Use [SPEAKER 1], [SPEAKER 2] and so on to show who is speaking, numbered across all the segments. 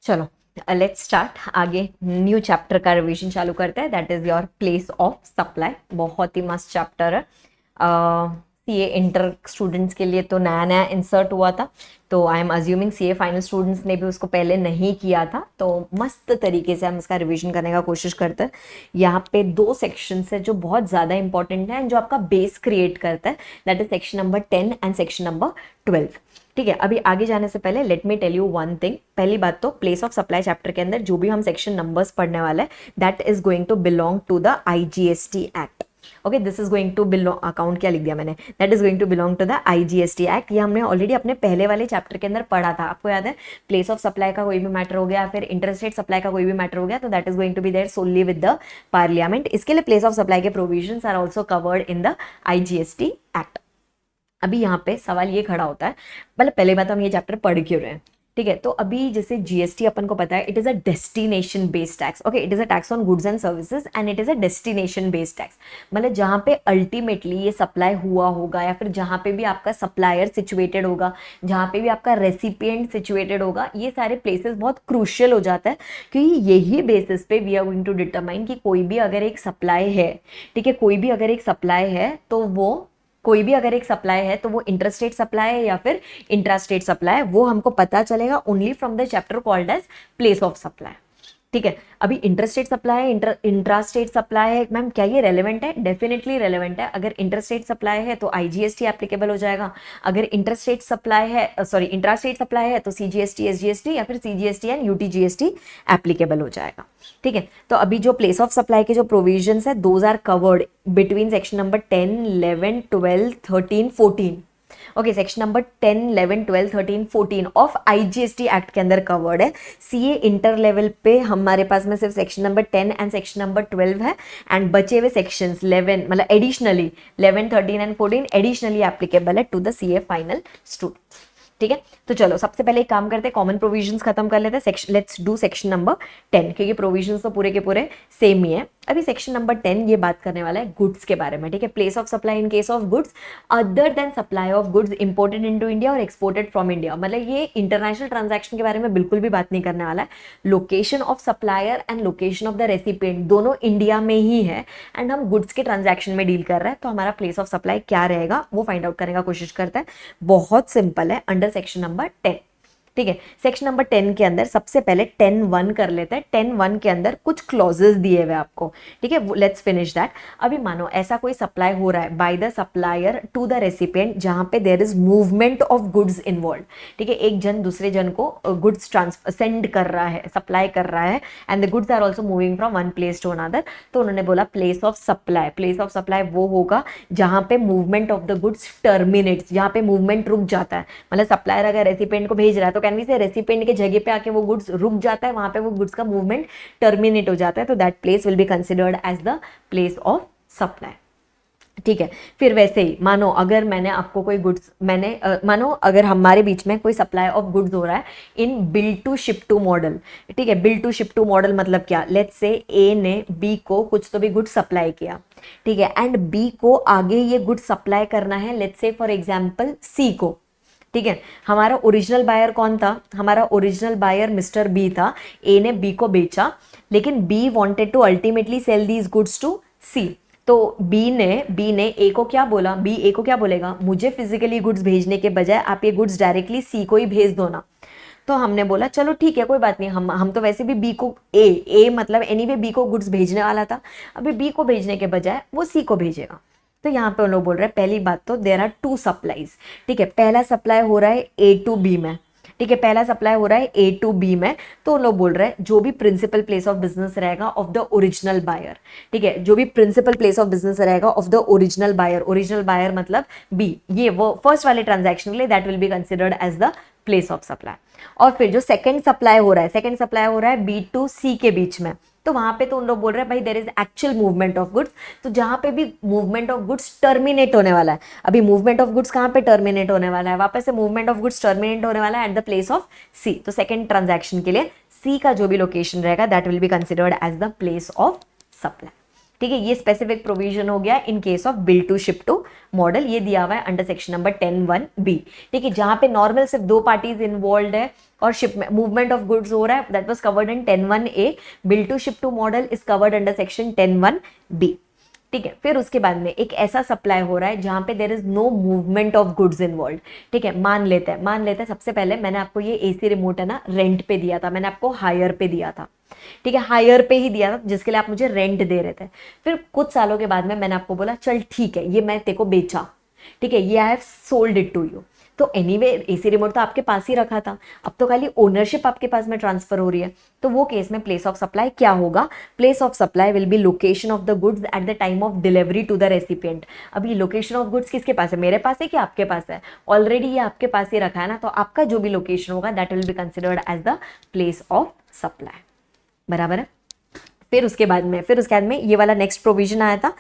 [SPEAKER 1] चलो let's start. आगे new chapter का रिवीजन चालू करते हैं, that is your place of supply. बहुत ही मस्त चैप्टर है। सीए इंटर स्टूडेंट्स के लिए तो नया नया इंसर्ट हुआ था, तो I am assuming CA final students ने भी उसको पहले नहीं किया था, तो मस्त तरीके से हम इसका रिवीजन करने का कोशिश करते हैं। यहाँ पे दो सेक्शंस है जो बहुत ज़्यादा इंपॉर्टेंट है, जो आपका बेस क्रिएट करता है, that is section number 10 and section number 12। ठीक है, अभी आगे जाने से पहले let me tell you one thing. पहली बात तो प्लेस ऑफ सप्लाई चैप्टर के अंदर जो भी हम सेक्शन नंबर्स पढ़ने वाले हैं, that is going to belong to the IGST act. Okay, this is going to belong, account क्या लिख दिया मैंने, that is going to belong to the IGST act. ये हमने ऑलरेडी अपने पहले वाले चैप्टर के अंदर पढ़ा था, आपको याद है। प्लेस ऑफ सप्लाई का कोई भी मैटर हो गया, फिर इंटरस्टेट सप्लाई का कोई भी मैटर हो गया, तो that is going to be there solely with the parliament. इसके लिए प्लेस ऑफ सप्लाई के provisions are also covered in the IGST act. अभी यहाँ पे सवाल ये खड़ा होता है, मतलब पहले बात हम ये चैप्टर पढ़ क्यों रहे हैं। ठीक है, तो अभी जैसे जीएसटी अपन को पता है, it is a destination based tax. Okay, it is a tax on goods and services and it is a destination based tax. मतलब जहाँ पे अल्टीमेटली ये सप्लाई हुआ होगा, या फिर जहाँ पे भी आपका सप्लायर सिचुएटेड होगा, जहाँ पे भी आपका रेसिपिएंट सिचुएटेड होगा, ये सारे प्लेसेस बहुत क्रूशियल हो जाता है, क्योंकि यही बेसिस पे we are going to determine कि कोई भी अगर एक सप्लाई है, ठीक है, कोई भी अगर एक सप्लाई है तो वो कोई भी अगर एक सप्लाई है तो वो इंटरस्टेट सप्लाई है या फिर इंट्रास्टेट सप्लाई है, वो हमको पता चलेगा only from the chapter called as place of supply. ठीक है, अभी इंटरस्टेट सप्लाई है, इंट्रास्टेट सप्लाई है, मैम क्या ये रेलेवेंट है? डेफिनेटली रेलेवेंट है। अगर इंटरस्टेट सप्लाई है तो आईजीएसटी एप्लीकेबल हो जाएगा, अगर इंटरस्टेट सप्लाई है, सॉरी इंट्रास्टेट सप्लाई है तो सीजीएसटी, एसजीएसटी या फिर सीजीएसटी एंड यूटीजीएसटी एप्लीकेबल हो जाएगा। ठीक है, तो अभी जो प्लेस ऑफ सप्लाई के जो प्रोविजंस है, those are covered between section number 10, 11, 12, 13, 14। Okay, section number 10, 11, 12, 13, 14 of IGST act के अंदर कवर्ड है। सीए इंटर लेवल पे हमारे पास में सिर्फ section number 10 and section number 12 है, एंड बचे हुए सेक्शंस 11 मतलब एडिशनली 11, 13 एंड 14 एडिशनली एप्लीकेबल है to the CA final students. ठीक है, तो चलो सबसे पहले एक काम करते हैं, कॉमन प्रोविजंस खत्म कर लेते हैं। Section, let's do section number 10, क्योंकि प्रोविजंस तो पूरे के पूरे सेम ही है। अभी सेक्शन नंबर 10 ये बात करने वाला है गुड्स के बारे में। ठीक है, place of supply in case of goods other than supply of goods imported into India और एक्सपोर्टेड फ्रॉम इंडिया। मतलब ये इंटरनेशनल ट्रांजैक्शन के बारे में बिल्कुल भी बात नहीं करने वाला है। Location of supplier and location of the recipient दोनों इंडिया में ही है, एंड हम गुड्स के ट्रांजैक्शन में डील कर रहे हैं, तो हमारा प्लेस ऑफ सप्लाई क्या रहेगा वो फाइंड आउट करने का कोशिश करता है। बहुत सिंपल है, अंडर सेक्शन नंबर 10। ठीक है, सेक्शन नंबर 10 के अंदर सबसे पहले 10(1) कर लेते हैं। 10(1) के अंदर कुछ क्लॉजेस दिए हुए आपको। ठीक है, लेट्स फिनिश दैट। अभी मानो ऐसा कोई सप्लाई हो रहा है by the supplier to the recipient, जहां पे there is movement of goods involve. ठीक है, एक जन दूसरे जन को गुड्स ट्रांसफर सेंड कर रहा है, सप्लाई कर रहा है, and the goods are also moving from one place to another. तो उन्होंने बोला place of supply, place of supply वो होगा जहां पे movement of the goods terminates, जहां पे मूवमेंट रुक जाता है। मतलब सप्लायर अगर रेसिपिएंट को भेज रहा है तो कैन वी से रेसिपिएंट के जगह पे आके वो गुड्स रुक जाता है, वहां पे वो गुड्स का मूवमेंट टर्मिनेट हो जाता है, तो that place will be considered as the place of supply. ठीक है, फिर वैसे ही मानो अगर मैंने आपको कोई गुड्स, मानो अगर हमारे बीच में कोई सप्लाई ऑफ गुड्स हो रहा है in bill to ship to model. ठीक है, bill to ship to model मतलब क्या, लेट्स से ए ने बी को कुछ तो भी गुड्स सप्लाई किया, ठीक है, एंड बी को आगे ये गुड्स सप्लाई करना है, लेट्स से फॉर एग्जांपल सी को। ठीक है, हमारा ओरिजिनल बायर कौन था, हमारा ओरिजिनल बायर मिस्टर बी था। ए ने बी को बेचा, लेकिन B wanted to ultimately sell these goods to C. तो बी ने ए को क्या बोला, बी ए को क्या बोलेगा, मुझे फिजिकली गुड्स भेजने के बजाय आप ये गुड्स डायरेक्टली सी को ही भेज दो ना। तो हमने बोला चलो ठीक है, कोई बात नहीं, हम तो वैसे भी बी को ए मतलब एनीवे बी को गुड्स भेजने वाला था, अभी बी को भेजने के बजाय वो सी को भेजेगा। तो यहाँ पे उन लोग बोल रहे हैं, पहली बात तो देयर आर 2 सप्लाईज। ठीक है, पहला सप्लाई हो रहा है ए टू बी में। ठीक है, पहला सप्लाई हो रहा है ए टू बी में, तो लोग बोल रहे हैं जो भी प्रिंसिपल प्लेस ऑफ बिजनेस रहेगा ऑफ द ओरिजिनल बायर। ठीक है, जो भी प्रिंसिपल प्लेस ऑफ बिजनेस रहेगा ऑफ द ओरिजिनल बायर मतलब बी, ये वो फर्स्ट वाले ट्रांजैक्शन के लिए that will be considered as the place of supply. और फिर जो सेकंड सप्लाई हो रहा है बी टू सी के बीच में, तो वहां पे तो उन लोग बोल रहे हैं भाई there is actual movement of goods, तो जहां पे भी मूवमेंट ऑफ गुड्स टर्मिनेट होने वाला है, अभी मूवमेंट ऑफ गुड्स कहां पे टर्मिनेट होने वाला है, वापस से मूवमेंट ऑफ गुड्स टर्मिनेट होने वाला है एट द प्लेस ऑफ सी। तो सेकंड ट्रांजैक्शन के लिए सी का जो भी लोकेशन रहेगा that will be considered as the place of supply. ठीक है, ये स्पेसिफिक प्रोविजन हो गया in case of bill to ship to model, ये दिया हुआ है अंडर सेक्शन नंबर 10(1)(b). ठीक है, जहां पे नॉर्मल सिर्फ 2 पार्टीज इन्वॉल्व है और शिप में मूवमेंट ऑफ गुड्स हो रहा है, that was covered in 10(1)(a). Bill to ship to model is covered under section 10(1)(b). ठीक है, फिर उसके बाद में एक ऐसा सप्लाई हो रहा है जहां पे there is no movement of goods involve. ठीक है, मान लेते हैं सबसे पहले मैंने आपको ये एसी रिमोट है ना रेंट पे दिया था, मैंने आपको हायर पे दिया था। ठीक है, हायर पे ही दिया था जिसके लिए आप मुझे रेंट दे रहे थे। फिर कुछ सालों के बाद में मैंने आपको बोला चल ठीक है ये मैं तेरे को बेचा, ठीक है, ये I have sold it to you. तो एनीवे एसी रिमोट तो आपके पास ही रखा था, अब तो खाली ओनरशिप आपके पास में ट्रांसफर हो रही है। तो वो केस में प्लेस ऑफ सप्लाई क्या होगा? Place of supply will be location of the goods at the time of delivery to the recipient. अभी लोकेशन ऑफ गुड्स किसके पास है? मेरे पास है कि आपके पास है? ऑलरेडी ये आपके पास ही रखा है ना, तो आपका जो भी लोकेशन होगा that will be considered as the place of supply. बराबर है। फिर उसके बाद में ये वाला नेक्स्ट प्रोविजन आया था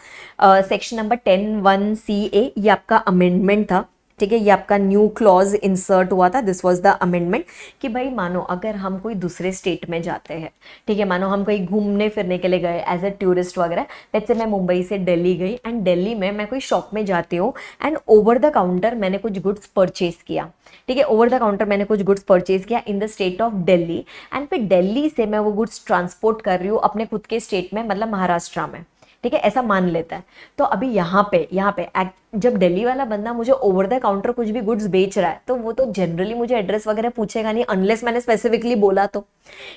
[SPEAKER 1] सेक्शन नंबर 10(1)(c)(a), ये आपका अमेंडमेंट था। ठीक है, ये आपका न्यू क्लॉज इंसर्ट हुआ था, दिस वाज द अमेंडमेंट कि भाई मानो अगर हम कोई दूसरे स्टेट में जाते हैं, ठीक है, मानो हम कहीं घूमने फिरने के लिए गए एज ए टूरिस्ट वगैरह, लेट्स से मैं मुंबई से दिल्ली गई एंड दिल्ली में मैं कोई शॉप में जाती हूँ एंड ओवर द काउंटर मैंने कुछ गुड्स परचेज किया। ठीक है, ओवर द काउंटर मैंने कुछ गुड्स परचेज किया इन the state of Delhi and फिर दिल्ली से मैं वो गुड्स ट्रांसपोर्ट कर रही हूँ अपने खुद के स्टेट में, मतलब महाराष्ट्र में। ठीक है, ऐसा मान लेता है। तो अभी यहाँ पे जब दिल्ली वाला बंदा मुझे ओवर द काउंटर कुछ भी गुड्स बेच रहा है तो वो तो जनरली मुझे एड्रेस वगैरह पूछेगा नहीं अनलेस मैंने स्पेसिफिकली बोला तो।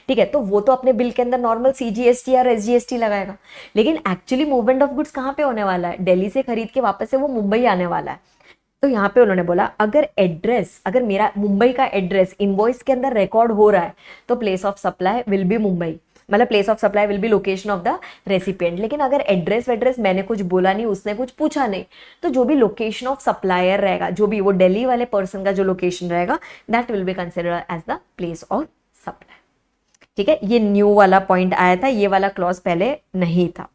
[SPEAKER 1] ठीक है, तो वो तो अपने बिल के अंदर नॉर्मल CGST या SGST लगाएगा, लेकिन एक्चुअली मूवमेंट ऑफ गुड्स कहाँ पे होने वाला है? दिल्ली से खरीद के वापस से वो मुंबई आने वाला है। तो यहाँ पे उन्होंने बोला अगर मेरा मुंबई का एड्रेस इनवॉइस के अंदर रिकॉर्ड हो रहा है तो place of supply will be Mumbai, मतलब place of supply will be location of the recipient. लेकिन अगर एड्रेस मैंने कुछ बोला नहीं, उसने कुछ पूछा नहीं, तो जो भी लोकेशन ऑफ सप्लायर रहेगा, जो भी वो दिल्ली वाले पर्सन का जो लोकेशन रहेगा that will be considered as the place of supply. ठीक है, ये न्यू वाला पॉइंट आया था, ये वाला क्लॉज पहले नहीं था।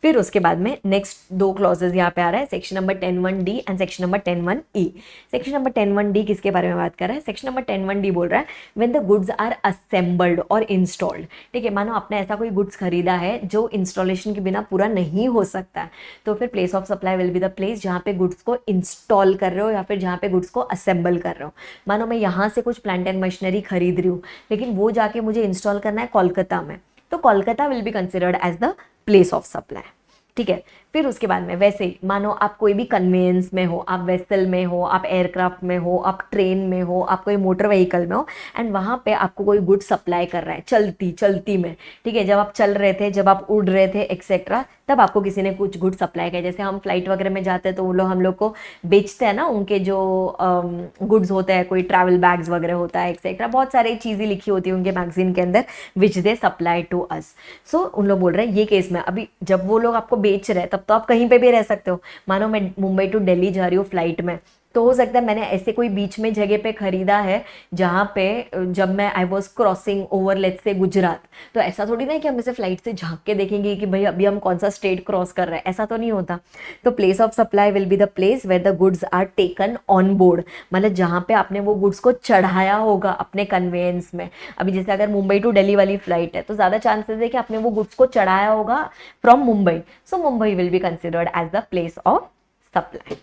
[SPEAKER 1] फिर उसके बाद में नेक्स्ट 2 क्लॉजेज यहाँ पे आ रहा है, section number 10(1)(d) and section number 10(1)(e). Section number 10(1)(d) किसके बारे में बात कर रहा है? सेक्शन नंबर 10(1)(d) बोल रहा है when the goods are assembled और इंस्टॉल्ड। ठीक है, मानो आपने ऐसा कोई गुड्स खरीदा है जो इंस्टॉलेशन के बिना पूरा नहीं हो सकता है, तो फिर place of supply will be the place जहाँ पे गुड्स को इंस्टॉल कर रहे हो या फिर जहाँ पे गुड्स को असेंबल कर रहे हो। मानो मैं यहाँ से कुछ प्लांट एंड मशीनरी खरीद रही हूँ लेकिन वो जाके मुझे इंस्टॉल करना है कोलकाता में, तो Kolkata will be considered as the place of supply. ठीक है, फिर उसके बाद में वैसे ही मानो आप कोई भी कन्वेंस में हो, आप वेसल में हो, आप एयरक्राफ्ट में हो, आप ट्रेन में हो, आप कोई मोटर व्हीकल में हो एंड वहाँ पे आपको कोई गुड सप्लाई कर रहा है चलती में। ठीक है, जब आप चल रहे थे, जब आप उड़ रहे थे एक्सेट्रा, तब आपको किसी ने कुछ गुड सप्लाई किया। जैसे हम फ्लाइट वगैरह में जाते हैं तो वो लोग हम लोग को बेचते हैं ना, उनके जो गुड्स होते हैं, कोई ट्रैवल बैग्स वगैरह होता है एक्सेट्रा, बहुत सारी चीज़ें लिखी होती है उनके मैगजीन के अंदर विच दे सप्लाई टू अस। सो उन लोग बोल रहे हैं ये केस में अभी जब वो लोग आपको बेच रहे हैं तब तो आप कहीं पे भी रह सकते हो। मानो मैं मुंबई टू दिल्ली जा रही हूँ फ्लाइट में, तो हो सकता है मैंने ऐसे कोई बीच में जगह पे खरीदा है जहाँ पे जब मैं I was crossing over let's say Gujarat, तो ऐसा थोड़ी ना है कि हम इसे फ्लाइट से झांक के देखेंगे कि भाई अभी हम कौन सा स्टेट क्रॉस कर रहे हैं, ऐसा तो नहीं होता। तो place of supply will be the place where the goods are taken on board, मतलब जहाँ पे आपने वो गुड्स को चढ़ाया होगा अपने कन्वेंस में। अभी जैसे अगर मुंबई टू दिल्ली वाली फ्लाइट है तो ज़्यादा चांसेस है कि आपने वो गुड्स को चढ़ाया होगा from Mumbai, so Mumbai will be considered as the place of supply.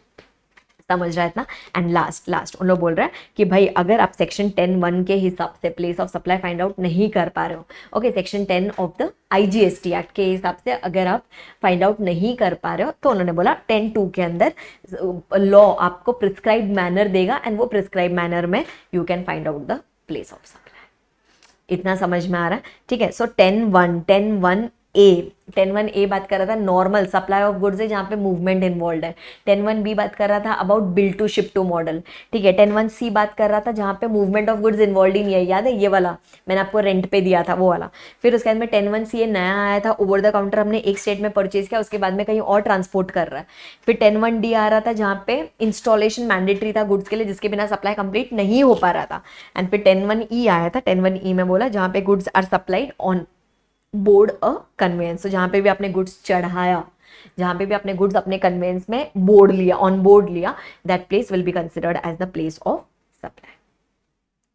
[SPEAKER 1] समझ रहा है इतना? एंड लास्ट उन लोग बोल रहे हैं कि भाई अगर आप सेक्शन 10(1) के हिसाब से place of supply find out नहीं कर पा रहे हो, okay, section 10 of the IGST act के हिसाब से अगर आप फाइंड आउट नहीं कर पा रहे हो तो उन्होंने बोला 10(2) के अंदर लॉ आपको प्रिस्क्राइब मैनर देगा एंड वो प्रिस्क्राइब मैनर में you can find out the place of supply. इतना समझ में आ रहा है? ठीक है, सो 10(1)(a) बात कर रहा था नॉर्मल सप्लाई ऑफ गुड्स है जहाँ पे मूवमेंट इन्वॉल्व है। 10(1)(b) बात कर रहा था about bill to ship to model. ठीक है, 10(1)(c) बात कर रहा था जहाँ पे मूवमेंट ऑफ गुड्स इन्वॉल्व ही नहीं है, याद है ये वाला मैंने आपको रेंट पे दिया था वो वाला। फिर उसके बाद में 10(1)(c) नया आया था, ओवर द काउंटर हमने एक स्टेट में परचेज किया, उसके बाद में कहीं और ट्रांसपोर्ट कर रहा है। फिर 10(1)(d) आ रहा था जहाँ पे इंस्टॉलेशन मैंडेटरी था गुड्स के लिए जिसके बिना सप्लाई कंप्लीट नहीं हो पा रहा था। एंड फिर 10(1)(e) आया था, 10(1)(e) में बोला जहाँ पे goods are supplied on board a conveyance, तो जहाँ पे भी आपने गुड्स चढ़ाया, जहाँ पे भी आपने गुड्स अपने कन्वेंस में बोर्ड लिया, ऑन बोर्ड लिया, that place will be considered as the place of supply.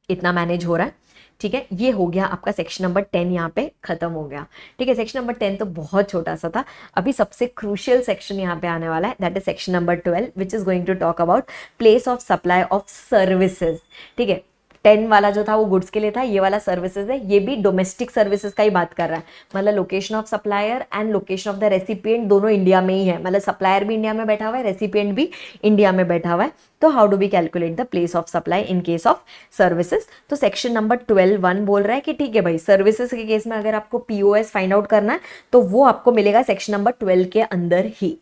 [SPEAKER 1] इतना मैनेज हो रहा है? ठीक है, ये हो गया आपका सेक्शन नंबर 10 यहाँ पे खत्म हो गया। ठीक है, सेक्शन नंबर 10 तो बहुत छोटा सा था। अभी सबसे क्रूशियल सेक्शन यहाँ पे आने वाला है, that is section number 12 which is going to talk about place of supply of services. ठीक है, 10 वाला जो था वो गुड्स के लिए था, ये वाला सर्विसेज है, ये भी डोमेस्टिक सर्विसेज का ही बात कर रहा है। मतलब location of supplier and location of the recipient दोनों इंडिया में ही है, मतलब सप्लायर भी इंडिया में बैठा हुआ है, रेसिपिएंट भी इंडिया में बैठा हुआ है। तो how do we calculate the place of supply in case of services? तो सेक्शन नंबर 12(1) बोल रहा है कि ठीक है भाई, सर्विसेज के केस में अगर आपको पीओएस फाइंड आउट करना है तो वो आपको मिलेगा सेक्शन नंबर 12 के अंदर ही।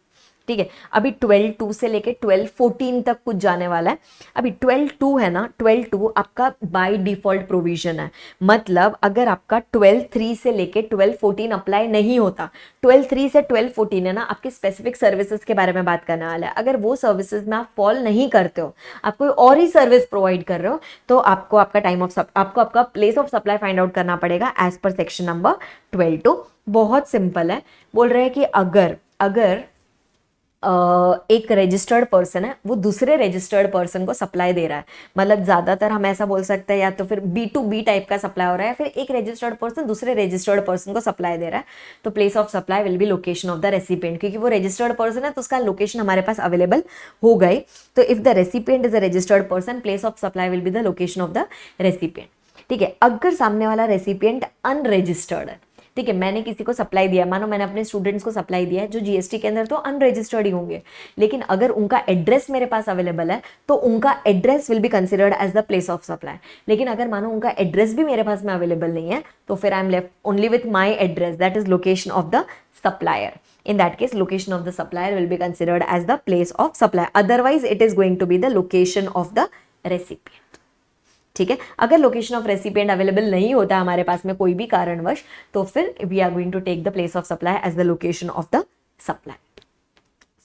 [SPEAKER 1] ठीक है, अभी 12(2) से लेके 12(14) तक कुछ जाने वाला है। अभी 12(2) है ना, 12(2) आपका बाय डिफॉल्ट प्रोविजन है। मतलब अगर आपका 12(3) से लेके 12(14) अप्लाई नहीं होता, 12(3) से 12(14 है ना, आपके स्पेसिफिक सर्विसेज के बारे में बात करने वाला है। अगर वो सर्विसेज में आप फॉल नहीं करते हो, आप कोई और ही सर्विस प्रोवाइड कर रहे हो, तो आपको आपका टाइम ऑफ आपको आपका place of supply find out करना पड़ेगा एज पर सेक्शन नंबर 12(2). बहुत सिंपल है, बोल रहे हैं कि अगर एक रजिस्टर्ड पर्सन है, वो दूसरे रजिस्टर्ड पर्सन को सप्लाई दे रहा है, मतलब ज्यादातर हम ऐसा बोल सकते हैं या तो फिर B2B टाइप का सप्लाई हो रहा है, फिर एक रजिस्टर्ड पर्सन दूसरे रजिस्टर्ड पर्सन को सप्लाई दे रहा है, तो place of supply will be location of the recipient. क्योंकि वो रजिस्टर्ड पर्सन है तो उसका लोकेशन हमारे पास अवेलेबल हो गई। तो if the recipient is a registered person, place of supply will be the location of the recipient. ठीक है, अगर सामने वाला रेसिपिएंट अनरजिस्टर्ड है, ठीक है, मैंने किसी को सप्लाई दिया, मानो मैंने अपने स्टूडेंट्स को सप्लाई दिया है, जो जीएसटी के अंदर तो अनरजिस्टर्ड ही होंगे, लेकिन अगर उनका एड्रेस मेरे पास अवेलेबल है तो उनका address will be considered as the place of supply. लेकिन अगर मानो उनका एड्रेस भी मेरे पास में अवेलेबल नहीं है, तो फिर I am left only with my address, that is location of the supplier. In that case, location of the supplier will be considered as the place of supply. Otherwise, it is going to be the location of the recipient. ठीक है, अगर location of recipient available नहीं होता हमारे पास में कोई भी कारणवश, तो फिर we are going to take the place of supply as the location of the supply.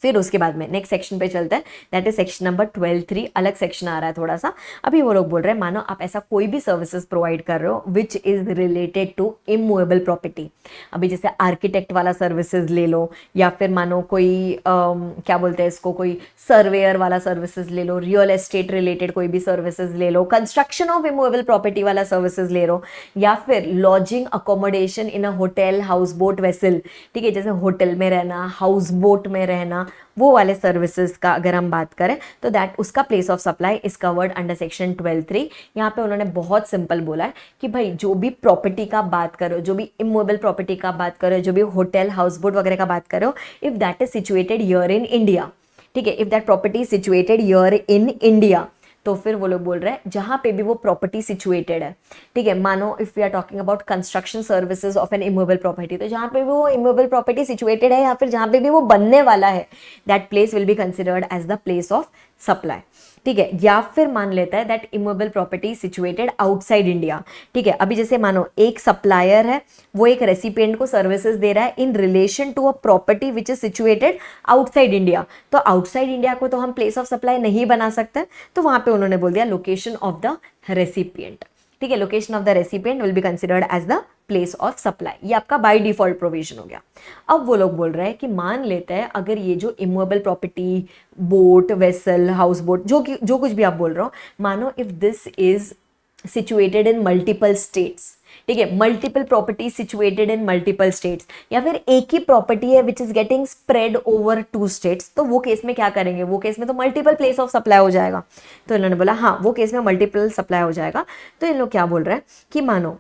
[SPEAKER 1] फिर उसके बाद में नेक्स्ट सेक्शन पे चलते हैं, दैट इज सेक्शन नंबर 12(3). अलग सेक्शन आ रहा है थोड़ा सा। अभी वो लोग बोल रहे हैं, मानो आप ऐसा कोई भी सर्विसेज प्रोवाइड कर रहे हो which is related to immovable property. अभी जैसे आर्किटेक्ट वाला सर्विसेज ले लो, या फिर मानो कोई क्या बोलते हैं इसको, कोई सर्वेयर वाला सर्विसेज ले लो, रियल एस्टेट रिलेटेड कोई भी सर्विसेज ले लो, कंस्ट्रक्शन ऑफ इमूवेबल प्रॉपर्टी वाला सर्विसेज ले लो, या फिर लॉजिंग अकोमोडेशन इन अ होटल, हाउस बोट, वेसल। ठीक है, जैसे होटल में रहना, हाउस बोट में रहना, वो वाले सर्विसेज का अगर हम बात करें तो दैट उसका place of supply is covered under section 12(3). यहाँ पे उन्होंने बहुत सिंपल बोला है कि भाई जो भी प्रॉपर्टी का बात करो, जो भी इमूवेबल प्रॉपर्टी का बात करो, जो भी होटल, हाउस बोट वगैरह का बात करो, if that is situated here in India, ठीक है, if that property is situated here in India, तो फिर वो लोग बोल रहे हैं जहां पे भी वो प्रॉपर्टी सिचुएटेड है, ठीक है, मानो if we are talking about construction services of an immovable property, तो जहां पे भी वो इमूवेबल प्रॉपर्टी सिचुएटेड है या फिर जहां पे भी वो बनने वाला है, that place will be considered as the place of supply. ठीक है, या फिर मान लेता है that immovable property situated outside India. ठीक है, अभी जैसे मानो एक सप्लायर है, वो एक रेसिपिएंट को सर्विसेज दे रहा है in relation to a property which is situated outside India, तो आउटसाइड इंडिया को तो हम प्लेस ऑफ सप्लाई नहीं बना सकते, तो वहां पे उन्होंने बोल दिया लोकेशन ऑफ द रेसिपिएंट। ठीक है, location of the recipient will be considered as the place of supply. ये आपका बाय डिफॉल्ट प्रोविजन हो गया। अब वो लोग बोल रहे हैं कि मान लेते हैं अगर ये जो immovable property, boat, vessel, house boat, जो कुछ भी आप बोल रहे हो, मानो if this is situated in multiple states, ठीक है, multiple property situated in multiple states, या फिर एक ही प्रॉपर्टी है which is getting spread over 2 states, तो वो केस में क्या करेंगे, वो केस में तो मल्टीपल प्लेस ऑफ सप्लाई हो जाएगा। तो इन्होंने बोला हाँ, वो केस में मल्टीपल सप्लाई हो जाएगा। तो इन लोग क्या बोल रहे हैं कि मानो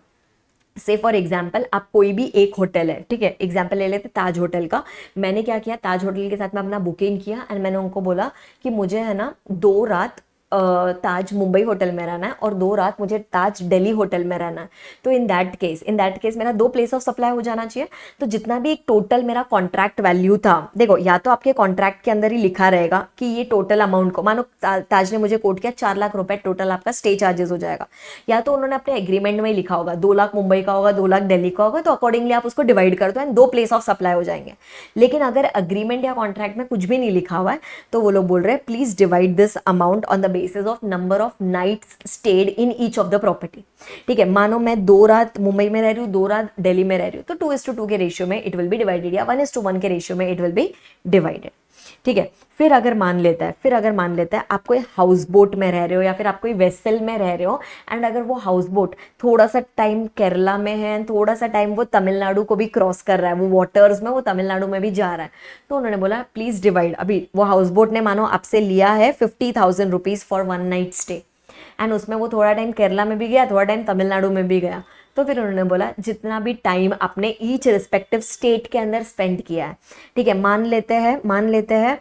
[SPEAKER 1] से फॉर एग्जाम्पल आप कोई भी एक होटल है, ठीक है, एग्जाम्पल ले लेते ताज होटल का। मैंने क्या किया, ताज होटल के साथ में अपना बुकिंग किया एंड मैंने उनको बोला कि मुझे है ना 2 रात ताज मुंबई होटल में रहना है और 2 रात मुझे ताज दिल्ली होटल में रहना है। तो इन दैट केस मेरा 2 प्लेस ऑफ सप्लाई हो जाना चाहिए। तो जितना भी एक टोटल मेरा कॉन्ट्रैक्ट वैल्यू था, देखो या तो आपके कॉन्ट्रैक्ट के अंदर ही लिखा रहेगा कि ये टोटल अमाउंट को, मानो ताज ने मुझे कोट किया 4 लाख रुपए टोटल आपका स्टे चार्जेस हो जाएगा, या तो उन्होंने अपने एग्रीमेंट में ही लिखा होगा 2 लाख मुंबई का होगा, 2 लाख दिल्ली का होगा, तो अकॉर्डिंगली आप उसको डिवाइड कर दो एंड 2 प्लेस ऑफ सप्लाई हो जाएंगे। लेकिन अगर एग्रीमेंट या कॉन्ट्रैक्ट में कुछ भी नहीं लिखा हुआ है, तो वो लोग बोल रहे हैं please divide this amount on the basis of number of nights stayed in each of the property. ठीक है, मानो मैं 2 रात मुंबई में रह रही हूँ, 2 रात दिल्ली में रह रही हूँ, तो 2:2 के रेशियो में इट विल बी डिवाइडेड, या 1:1 के रेशियो में इट विल बी डिवाइडेड। ठीक है। फिर अगर मान लेता है आप कोई हाउस बोट में रह रहे हो या फिर आप कोई वेसल में रह रहे हो, एंड अगर वो हाउस बोट थोड़ा सा टाइम केरला में है एंड थोड़ा सा टाइम वो तमिलनाडु को भी क्रॉस कर रहा है, वो वाटर्स में वो तमिलनाडु में भी जा रहा है, तो उन्होंने बोला प्लीज डिवाइड। अभी वो हाउस बोट ने मानो आपसे लिया है 50,000 rupees for 1 night stay, and उसमें वो थोड़ा टाइम केरला में भी गया, थोड़ा टाइम तमिलनाडु में भी गया, तो फिर उन्होंने बोला जितना भी टाइम आपने ईच रिस्पेक्टिव स्टेट के अंदर स्पेंड किया है, ठीक है, मान लेते हैं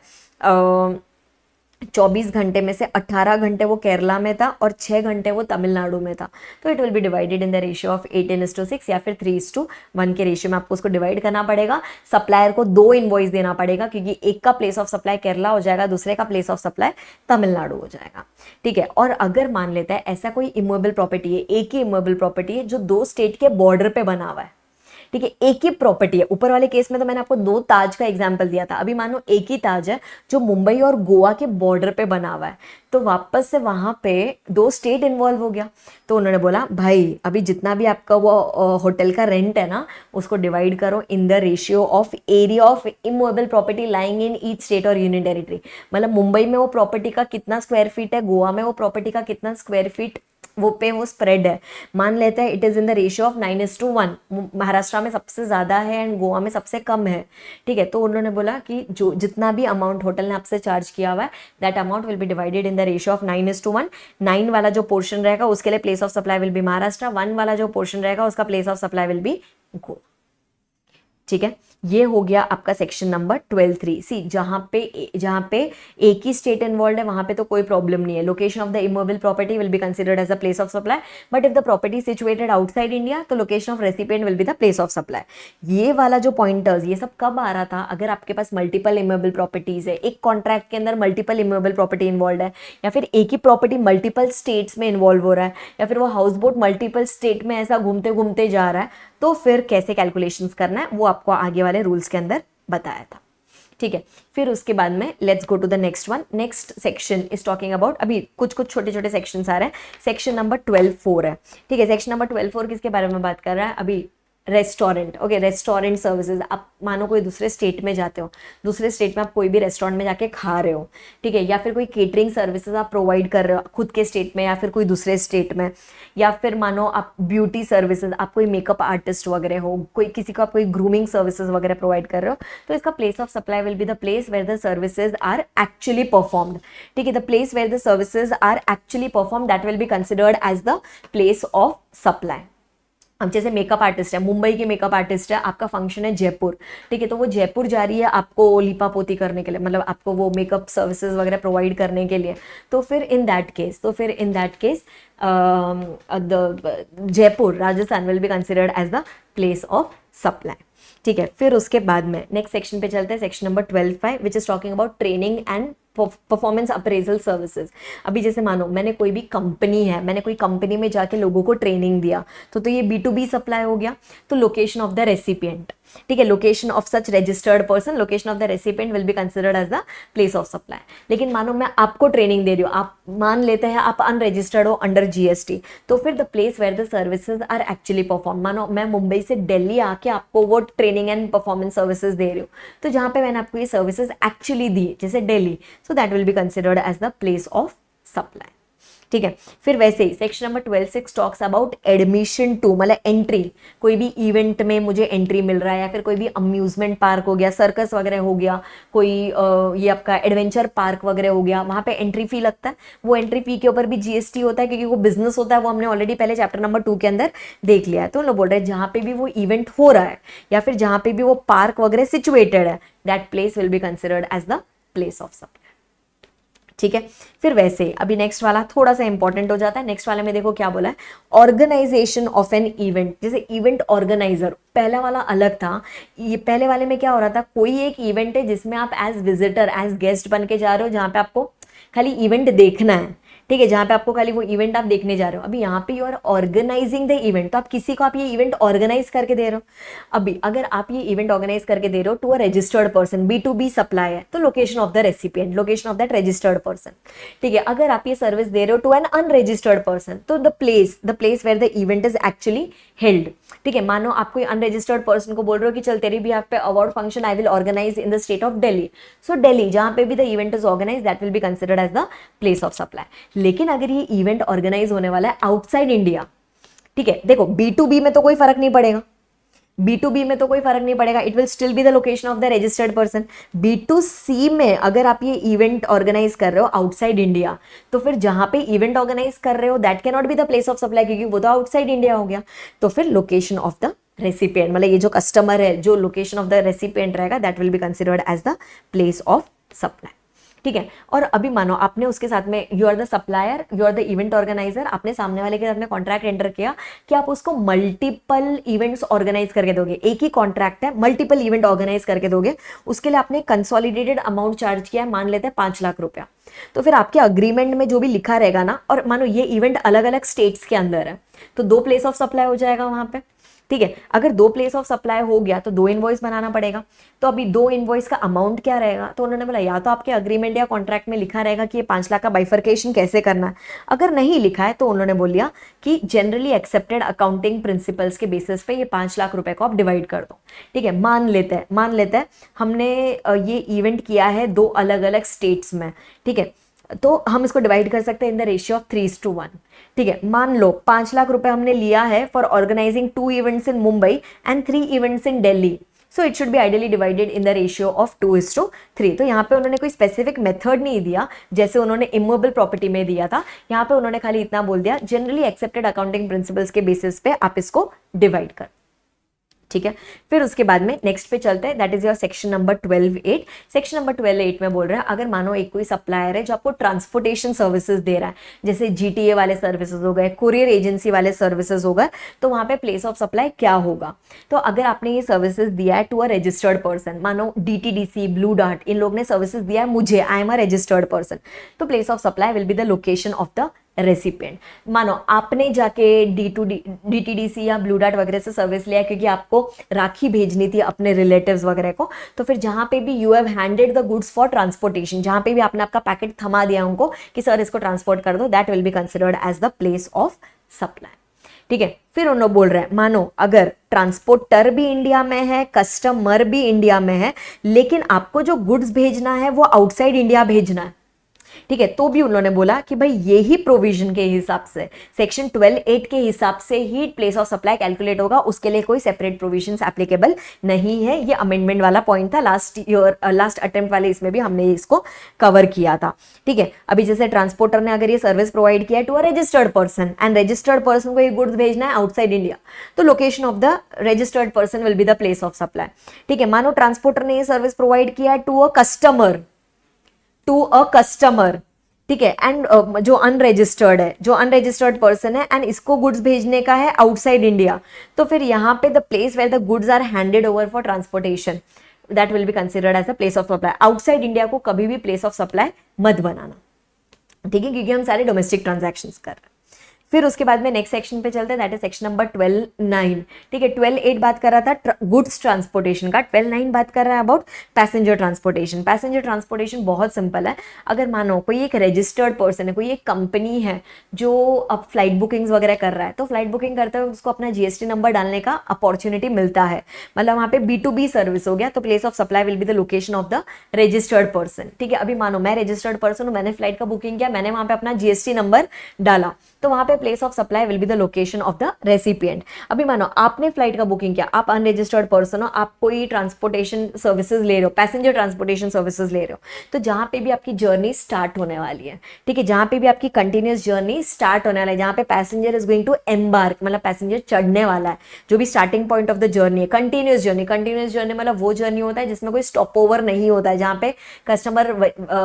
[SPEAKER 1] 24 घंटे में से 18 घंटे वो केरला में था और 6 घंटे वो तमिलनाडु में था, तो it will be divided in the ratio of 18:6 या फिर 3:1 के रेशियो में आपको उसको डिवाइड करना पड़ेगा। सप्लायर को 2 इनवॉइस देना पड़ेगा, क्योंकि एक का प्लेस ऑफ सप्लाई केरला हो जाएगा, दूसरे का प्लेस ऑफ सप्लाई तमिलनाडु हो जाएगा, ठीक है। और अगर मान लेता है ऐसा कोई इमूवेबल प्रॉपर्टी है, एक ही इमूवेबल प्रॉपर्टी है जो 2 स्टेट के बॉर्डर पे बना हुआ है, ठीक है, एक ही प्रॉपर्टी है। ऊपर वाले केस में तो मैंने आपको 2 ताज का एग्जांपल दिया था, अभी मानो एक ही ताज है जो मुंबई और गोवा के बॉर्डर पे बना हुआ है, तो वापस से वहां पे 2 स्टेट इन्वॉल्व हो गया। तो उन्होंने बोला भाई अभी जितना भी आपका वो होटल का रेंट है ना, उसको डिवाइड करो इन the ratio of area of immovable property lying in each state और यूनियन टेरिटरी। मतलब मुंबई में वो प्रॉपर्टी का कितना स्क्वायर फीट है, गोवा में वो प्रॉपर्टी का कितना स्क्वायर फीट वो स्प्रेड है। मान लेते हैं it is in the ratio of 9:1, Maharashtra में सबसे ज्यादा है एंड गोवा में सबसे कम है, ठीक है। तो उन्होंने बोला कि जो जितना भी अमाउंट होटल ने आपसे चार्ज किया हुआ है, that amount will be divided in the ratio of 9:1। 9 वाला जो पोर्शन रहेगा उसके लिए place of supply will B Maharashtra, 1 वाला जो पोर्शन रहेगा उसका place of supply will B Goa, ठीक है। ये हो गया आपका सेक्शन नंबर 12(3). सी जहां पे एक ही स्टेट इन्वॉल्व है वहां पे तो कोई प्रॉब्लम नहीं है। Location of the immovable property will be considered as a place of supply, but if the property situated outside India तो location of recipient will be the place of supply. ये वाला जो पॉइंटर्स, ये सब कब आ रहा था, अगर आपके पास मल्टीपल इमूवेबल प्रॉपर्टीज है, एक कॉन्ट्रैक्ट के अंदर मल्टीपल इमूवेबल प्रॉपर्टी इन्वॉल्व है, या फिर एक ही प्रॉपर्टी मल्टीपल स्टेट्स में इन्वॉल्व हो रहा है, या फिर वो हाउस बोट मल्टीपल स्टेट में ऐसा घूमते घूमते जा रहा है, तो फिर कैसे कैलकुलेशंस करना है वो आपको आगे वाले रूल्स के अंदर बताया था, ठीक है। फिर उसके बाद में let's go to the next one. Next section is talking about, अभी कुछ छोटे छोटे सेक्शंस आ रहे हैं। सेक्शन नंबर 12(4) है, ठीक है। सेक्शन नंबर 12(4) किसके बारे में बात कर रहा है, अभी रेस्टोरेंट, ओके, रेस्टोरेंट सर्विसेज। आप मानो कोई दूसरे स्टेट में जाते हो, दूसरे स्टेट में आप कोई भी रेस्टोरेंट में जाके खा रहे हो, ठीक है, या फिर कोई केटरिंग सर्विसेज आप प्रोवाइड कर रहे हो खुद के स्टेट में या फिर कोई दूसरे स्टेट में, या फिर मानो आप ब्यूटी सर्विसेज, आप कोई मेकअप आर्टिस्ट वगैरह हो, कोई किसी को आप कोई ग्रूमिंग सर्विसेज वगैरह प्रोवाइड कर रहे हो, तो इसका place of supply will be the place where the services are actually performed, ठीक है। The place where the services are actually performed that will be considered as the place of supply. अब जैसे makeup artist है, मुंबई की makeup artist है, आपका function है जयपुर, ठीक है, तो वो जयपुर जा रही है आपको लिपा पोती करने के लिए, मतलब आपको वो मेकअप सर्विसेज वगैरह प्रोवाइड करने के लिए, तो फिर in that case the Jaipur Rajasthan will be considered as the place of supply, ठीक है। फिर उसके बाद में नेक्स्ट सेक्शन पे चलते हैं, section number 12(5) which is talking about training and performance appraisal services. अभी जैसे मानो मैंने कोई भी कंपनी है, मैंने कोई कंपनी में जाके लोगों को ट्रेनिंग दिया, तो ये B2B सप्लाई हो गया। तो लोकेशन ऑफ द रेसिपिएंट, ठीक है, location of such registered person, location of the recipient will be considered as the place of supply. लेकिन मानो मैं आपको ट्रेनिंग दे रही हूँ, आप मान लेते हैं आप अनरजिस्टर्ड हो अंडर GST, तो फिर the place where the services are actually perform, मानो मैं मुंबई से दिल्ली आके आपको वो ट्रेनिंग एंड परफॉर्मेंस सर्विसेज दे रही हूँ, तो जहाँ पे मैंने आपको ये सर्विसेज एक्चुअली दी जैसे Delhi, so that will be considered as the place of supply, ठीक है। फिर वैसे ही section number 12(6) talks about admission to, मतलब एंट्री, कोई भी इवेंट में मुझे एंट्री मिल रहा है, या फिर कोई भी अम्यूजमेंट पार्क हो गया, सर्कस वगैरह हो गया, कोई ये आपका एडवेंचर पार्क वगैरह हो गया, वहाँ पे एंट्री फी लगता है। वो एंट्री फी के ऊपर भी GST होता है, क्योंकि वो बिजनेस होता है, वो हमने ऑलरेडी पहले चैप्टर नंबर 2 के अंदर देख लिया है। तो लोग बोल रहे हैं जहाँ पे भी वो इवेंट हो रहा है या फिर जहाँ पे भी वो पार्क वगैरह सिचुएटेड है, that place will be considered as the place of supply, ठीक है। फिर वैसे अभी नेक्स्ट वाला थोड़ा सा इंपॉर्टेंट हो जाता है। नेक्स्ट वाले में देखो क्या बोला है, ऑर्गेनाइजेशन ऑफ एन इवेंट। जैसे इवेंट ऑर्गेनाइजर, पहला वाला अलग था, ये पहले वाले में क्या हो रहा था, कोई एक इवेंट है जिसमें आप एज विजिटर एज गेस्ट बन के जा रहे हो, जहाँ पे आपको खाली इवेंट देखना है, ठीक है, जहां पे आपको खाली वो इवेंट आप देखने जा रहे हो। अभी यहाँ पे you are organising the event, तो आप किसी को आप ये इवेंट ऑर्गेनाइज करके दे रहे हो। अभी अगर आप ये इवेंट ऑर्गेनाइज करके दे रहे हो to a registered person, B2B supply है, तो location of the recipient, location of that registered person. ठीक है, अगर आप ये सर्विस दे रहे हो टू एन अनरजिस्टर्ड पर्सन, तो the place where the event is actually held. ठीक है, मानो आप कोई अनरजिस्टर्ड पर्सन को बोल रहे हो कि चल तेरी भी यहाँ पे award function I will organise in the state of Delhi, so Delhi जहां पे भी the event is organise that will be considered as the place of supply. लेकिन अगर ये इवेंट ऑर्गेनाइज होने वाला है आउटसाइड इंडिया, ठीक है, देखो B2B में तो कोई फर्क नहीं पड़ेगा, B2B में तो कोई फर्क नहीं पड़ेगा, it will still be the location of the registered person. B2C में अगर आप ये इवेंट ऑर्गेनाइज कर रहे हो आउटसाइड इंडिया, तो फिर जहां पे इवेंट ऑर्गेनाइज कर रहे हो that can not be the place of supply, क्योंकि वो तो आउटसाइड इंडिया हो गया। तो फिर लोकेशन ऑफ द रेसिपिएंट, मतलब ये जो कस्टमर है, जो लोकेशन ऑफ द रेसिपिएंट रहेगा that will be considered as the place of supply. ठीक है, और अभी मानो आपने उसके साथ में you are the supplier, you are the event organiser, आपने सामने वाले के साथ में कॉन्ट्रैक्ट एंटर किया कि आप उसको मल्टीपल इवेंट्स ऑर्गेनाइज करके दोगे। एक ही कॉन्ट्रैक्ट है, मल्टीपल इवेंट ऑर्गेनाइज करके दोगे, उसके लिए आपने कंसोलिडेटेड अमाउंट चार्ज किया है, मान लेते हैं 5 लाख रुपया। तो फिर आपके अग्रीमेंट में जो भी लिखा रहेगा ना, और मानो ये इवेंट अलग अलग स्टेट्स के अंदर है, तो 2 प्लेस ऑफ सप्लाई हो जाएगा वहां पे। ठीक है, अगर 2 प्लेस ऑफ सप्लाई हो गया तो 2 इनवॉइस बनाना पड़ेगा। तो अभी 2 इनवॉइस का अमाउंट क्या रहेगा, तो उन्होंने बोला या तो आपके अग्रीमेंट या कॉन्ट्रैक्ट में लिखा रहेगा कि ये 5 लाख का बाइफर्केशन कैसे करना है। अगर नहीं लिखा है तो उन्होंने बोल दिया कि जनरली एक्सेप्टेड अकाउंटिंग प्रिंसिपल्स के बेसिस पे ये 5 लाख रुपए को आप डिवाइड कर दो। ठीक है, मान लेते हैं हमने ये इवेंट किया है 2 अलग अलग स्टेट्स में। ठीक है, तो हम इसको डिवाइड कर सकते हैं इन द रेशियो ऑफ 3:1। ठीक है, मान लो 5 लाख रुपए हमने लिया है for organising 2 events in Mumbai and 3 events in Delhi, so it should be ideally divided in the ratio of 2:3। तो यहाँ पे उन्होंने कोई स्पेसिफिक मेथड नहीं दिया जैसे उन्होंने इमूवेबल प्रॉपर्टी में दिया था। यहाँ पे उन्होंने खाली इतना बोल दिया जनरली एक्सेप्टेड अकाउंटिंग प्रिंसिपल्स के बेसिस पे आप इसको डिवाइड कर। ठीक है, फिर उसके बाद में नेक्स्ट पे चलते हैं, that is your section number 12(8). Section number 12(8) में बोल रहा है अगर मानो एक कोई सप्लायर है जो आपको ट्रांसपोर्टेशन सर्विसेज दे रहा है, जैसे GTA वाले सर्विसेज हो गए, कुरियर एजेंसी वाले सर्विसेज हो गए, तो वहां पे प्लेस ऑफ सप्लाई क्या होगा। तो अगर आपने ये सर्विसेज दिया है टू अ रजिस्टर्ड पर्सन, मानो DTDC, ब्लू डार्ट, इन लोग ने सर्विसेज दिया है मुझे, I am a registered person, तो place of supply will be the location of the recipient. मानो आपने जाके DTDC या ब्लू डार्ट वगैरह से सर्विस लिया क्योंकि आपको राखी भेजनी थी अपने रिलेटिव्स वगैरह को, तो फिर जहां पे भी you have handed the goods for transportation, जहां पे भी आपने आपका पैकेट थमा दिया उनको कि सर इसको ट्रांसपोर्ट कर दो, that will be considered as the place of supply. ठीक है, फिर उन्होंने बोल रहे हैं मानो अगर ट्रांसपोर्टर भी इंडिया में है, कस्टमर भी इंडिया में है, लेकिन आपको जो गुड्स भेजना है वो आउटसाइड इंडिया भेजना है। ठीक है, तो भी उन्होंने बोला कि भाई यही प्रोविजन के हिसाब से, सेक्शन 12(8) के हिसाब से ही प्लेस ऑफ सप्लाई कैलकुलेट होगा, उसके लिए कोई सेपरेट प्रोविजंस एप्लीकेबल नहीं है। ये अमेंडमेंट वाला पॉइंट था लास्ट अटेम्प्ट वाले, इसमें भी हमने इसको कवर किया था। ठीक है, अभी जैसे ट्रांसपोर्टर ने अगर ये सर्विस प्रोवाइड किया है to a registered person and registered person को ये गुड्स भेजना है आउटसाइड इंडिया, तो location of the registered person will be the place of supply. ठीक है, मानो ट्रांसपोर्टर ने ये सर्विस प्रोवाइड किया है टू अ कस्टमर, ठीक है, एंड जो अनरजिस्टर्ड पर्सन है एंड इसको गुड्स भेजने का है आउटसाइड इंडिया, तो फिर यहाँ पे the place where the goods are handed over for transportation that will be considered as a place of supply. Outside India को कभी भी प्लेस ऑफ सप्लाई मत बनाना। ठीक है, क्योंकि हम सारे डोमेस्टिक ट्रांजैक्शंस कर रहे हैं। फिर उसके बाद में नेक्स्ट सेक्शन पे चलते हैं, दैट इज सेक्शन नंबर 12(9). ठीक है, 12(8) बात कर रहा था गुड्स ट्रांसपोर्टेशन का, 12(9) बात कर रहा है about passenger transportation. Passenger transportation बहुत सिंपल है। अगर मानो कोई एक रजिस्टर्ड पर्सन है, कोई एक कंपनी है जो अब फ्लाइट बुकिंग्स वगैरह कर रहा है, तो फ्लाइट बुकिंग करते हुए उसको अपना GST नंबर डालने का अपॉर्चुनिटी मिलता है, मतलब वहाँ पे B2B सर्विस हो गया, तो place of supply will be the location of the registered person. ठीक है, अभी मानो मैं रजिस्टर्ड पर्सन हूँ, मैंने फ्लाइट का बुकिंग किया, मैंने वहाँ पे अपना GST नंबर डाला, तो वहाँ पे place of supply will be the location of the recipient. अभी मानो आपने फ्लाइट का बुकिंग किया, आप अनरजिस्टर्ड पर्सन हो, आप कोई ट्रांसपोर्टेशन सर्विसेज ले रहे हो, पैसेंजर ट्रांसपोर्टेशन सर्विसेज ले रहे हो, तो जहां पे भी आपकी जर्नी स्टार्ट होने वाली है, ठीक है, जहां पे भी आपकी कंटिन्यूअस जर्नी स्टार्ट होने वाला है, जहां पे passenger is going to embark, मतलब पैसेंजर चढ़ने वाला है, जो भी starting point of the journey है, कंटिन्यूअस जर्नी मतलब वो जर्नी होता है जिसमें कोई स्टॉप ओवर नहीं होता है, जहां पे कस्टमर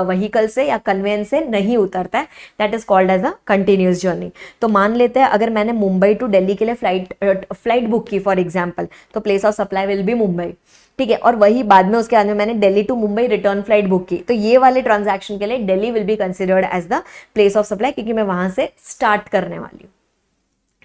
[SPEAKER 1] व्हीकल से या कन्वेंस से नहीं उतरता है, that is called as a continuous journey. तो मान लेते हैं अगर मैंने मुंबई टू दिल्ली के लिए फ्लाइट बुक की फॉर एग्जांपल, तो place of supply will be Mumbai, ठीक है। और वही बाद में उसके बाद में मैंने Delhi to Mumbai return flight book की, तो ये वाले ट्रांजैक्शन के लिए Delhi will be considered as the place of supply, क्योंकि मैं वहां से स्टार्ट करने वाली हूँ,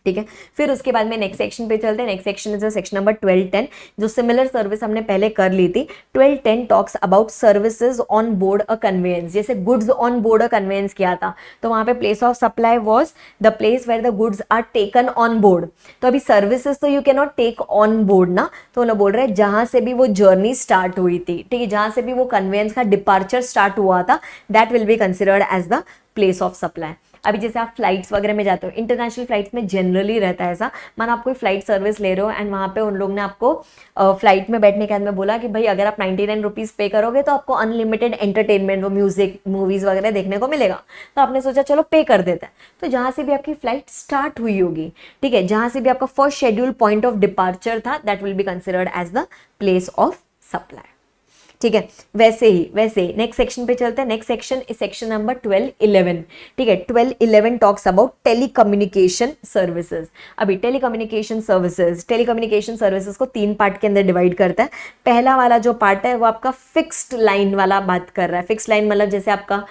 [SPEAKER 1] ठीक है। फिर उसके बाद में नेक्स्ट सेक्शन पे चलते हैं। Next section is section number 1210, जो सिमिलर सर्विस हमने पहले कर ली थी। 1210 talks about services on board a conveyance, जैसे goods on board a conveyance किया था, तो वहां पे place of supply was the place where the goods are taken on board. तो अभी सर्विसेज तो you can not take on board ना, तो वो लोग बोल रहे हैं जहां से भी वो जर्नी स्टार्ट हुई थी, ठीक है, जहां से भी वो कन्वेयंस का डिपार्चर स्टार्ट हुआ था, that will be considered as the place of supply. अभी जैसे आप फ्लाइट्स वगैरह में जाते हो, इंटरनेशनल फ्लाइट्स में जनरली रहता है ऐसा, माना आप कोई फ्लाइट सर्विस ले रहे हो एंड वहाँ पे उन लोग ने आपको फ्लाइट में बैठने के बाद में बोला कि भाई अगर आप 99 रुपीज़ पे करोगे तो आपको अनलिमिटेड एंटरटेनमेंट, वो म्यूजिक मूवीज़ वगैरह देखने को मिलेगा। तो आपने सोचा चलो पे कर देते हैं। तो जहाँ से भी आपकी फ्लाइट स्टार्ट हुई होगी, ठीक है, जहाँ से भी आपका first schedule point of departure था, that will be considered as the place of supply, ठीक है। वैसे ही नेक्स्ट सेक्शन पे चलते हैं। Next section is section number 1211, ठीक है। 1211 टॉक्स अबाउट टेलीकम्युनिकेशन सर्विसेज। अभी टेलीकम्युनिकेशन सर्विसेज को 3 पार्ट के अंदर डिवाइड करता है। पहला वाला जो पार्ट है वो आपका फिक्स्ड लाइन वाला बात कर रहा है। फिक्स्ड लाइन मतलब जैसे आपका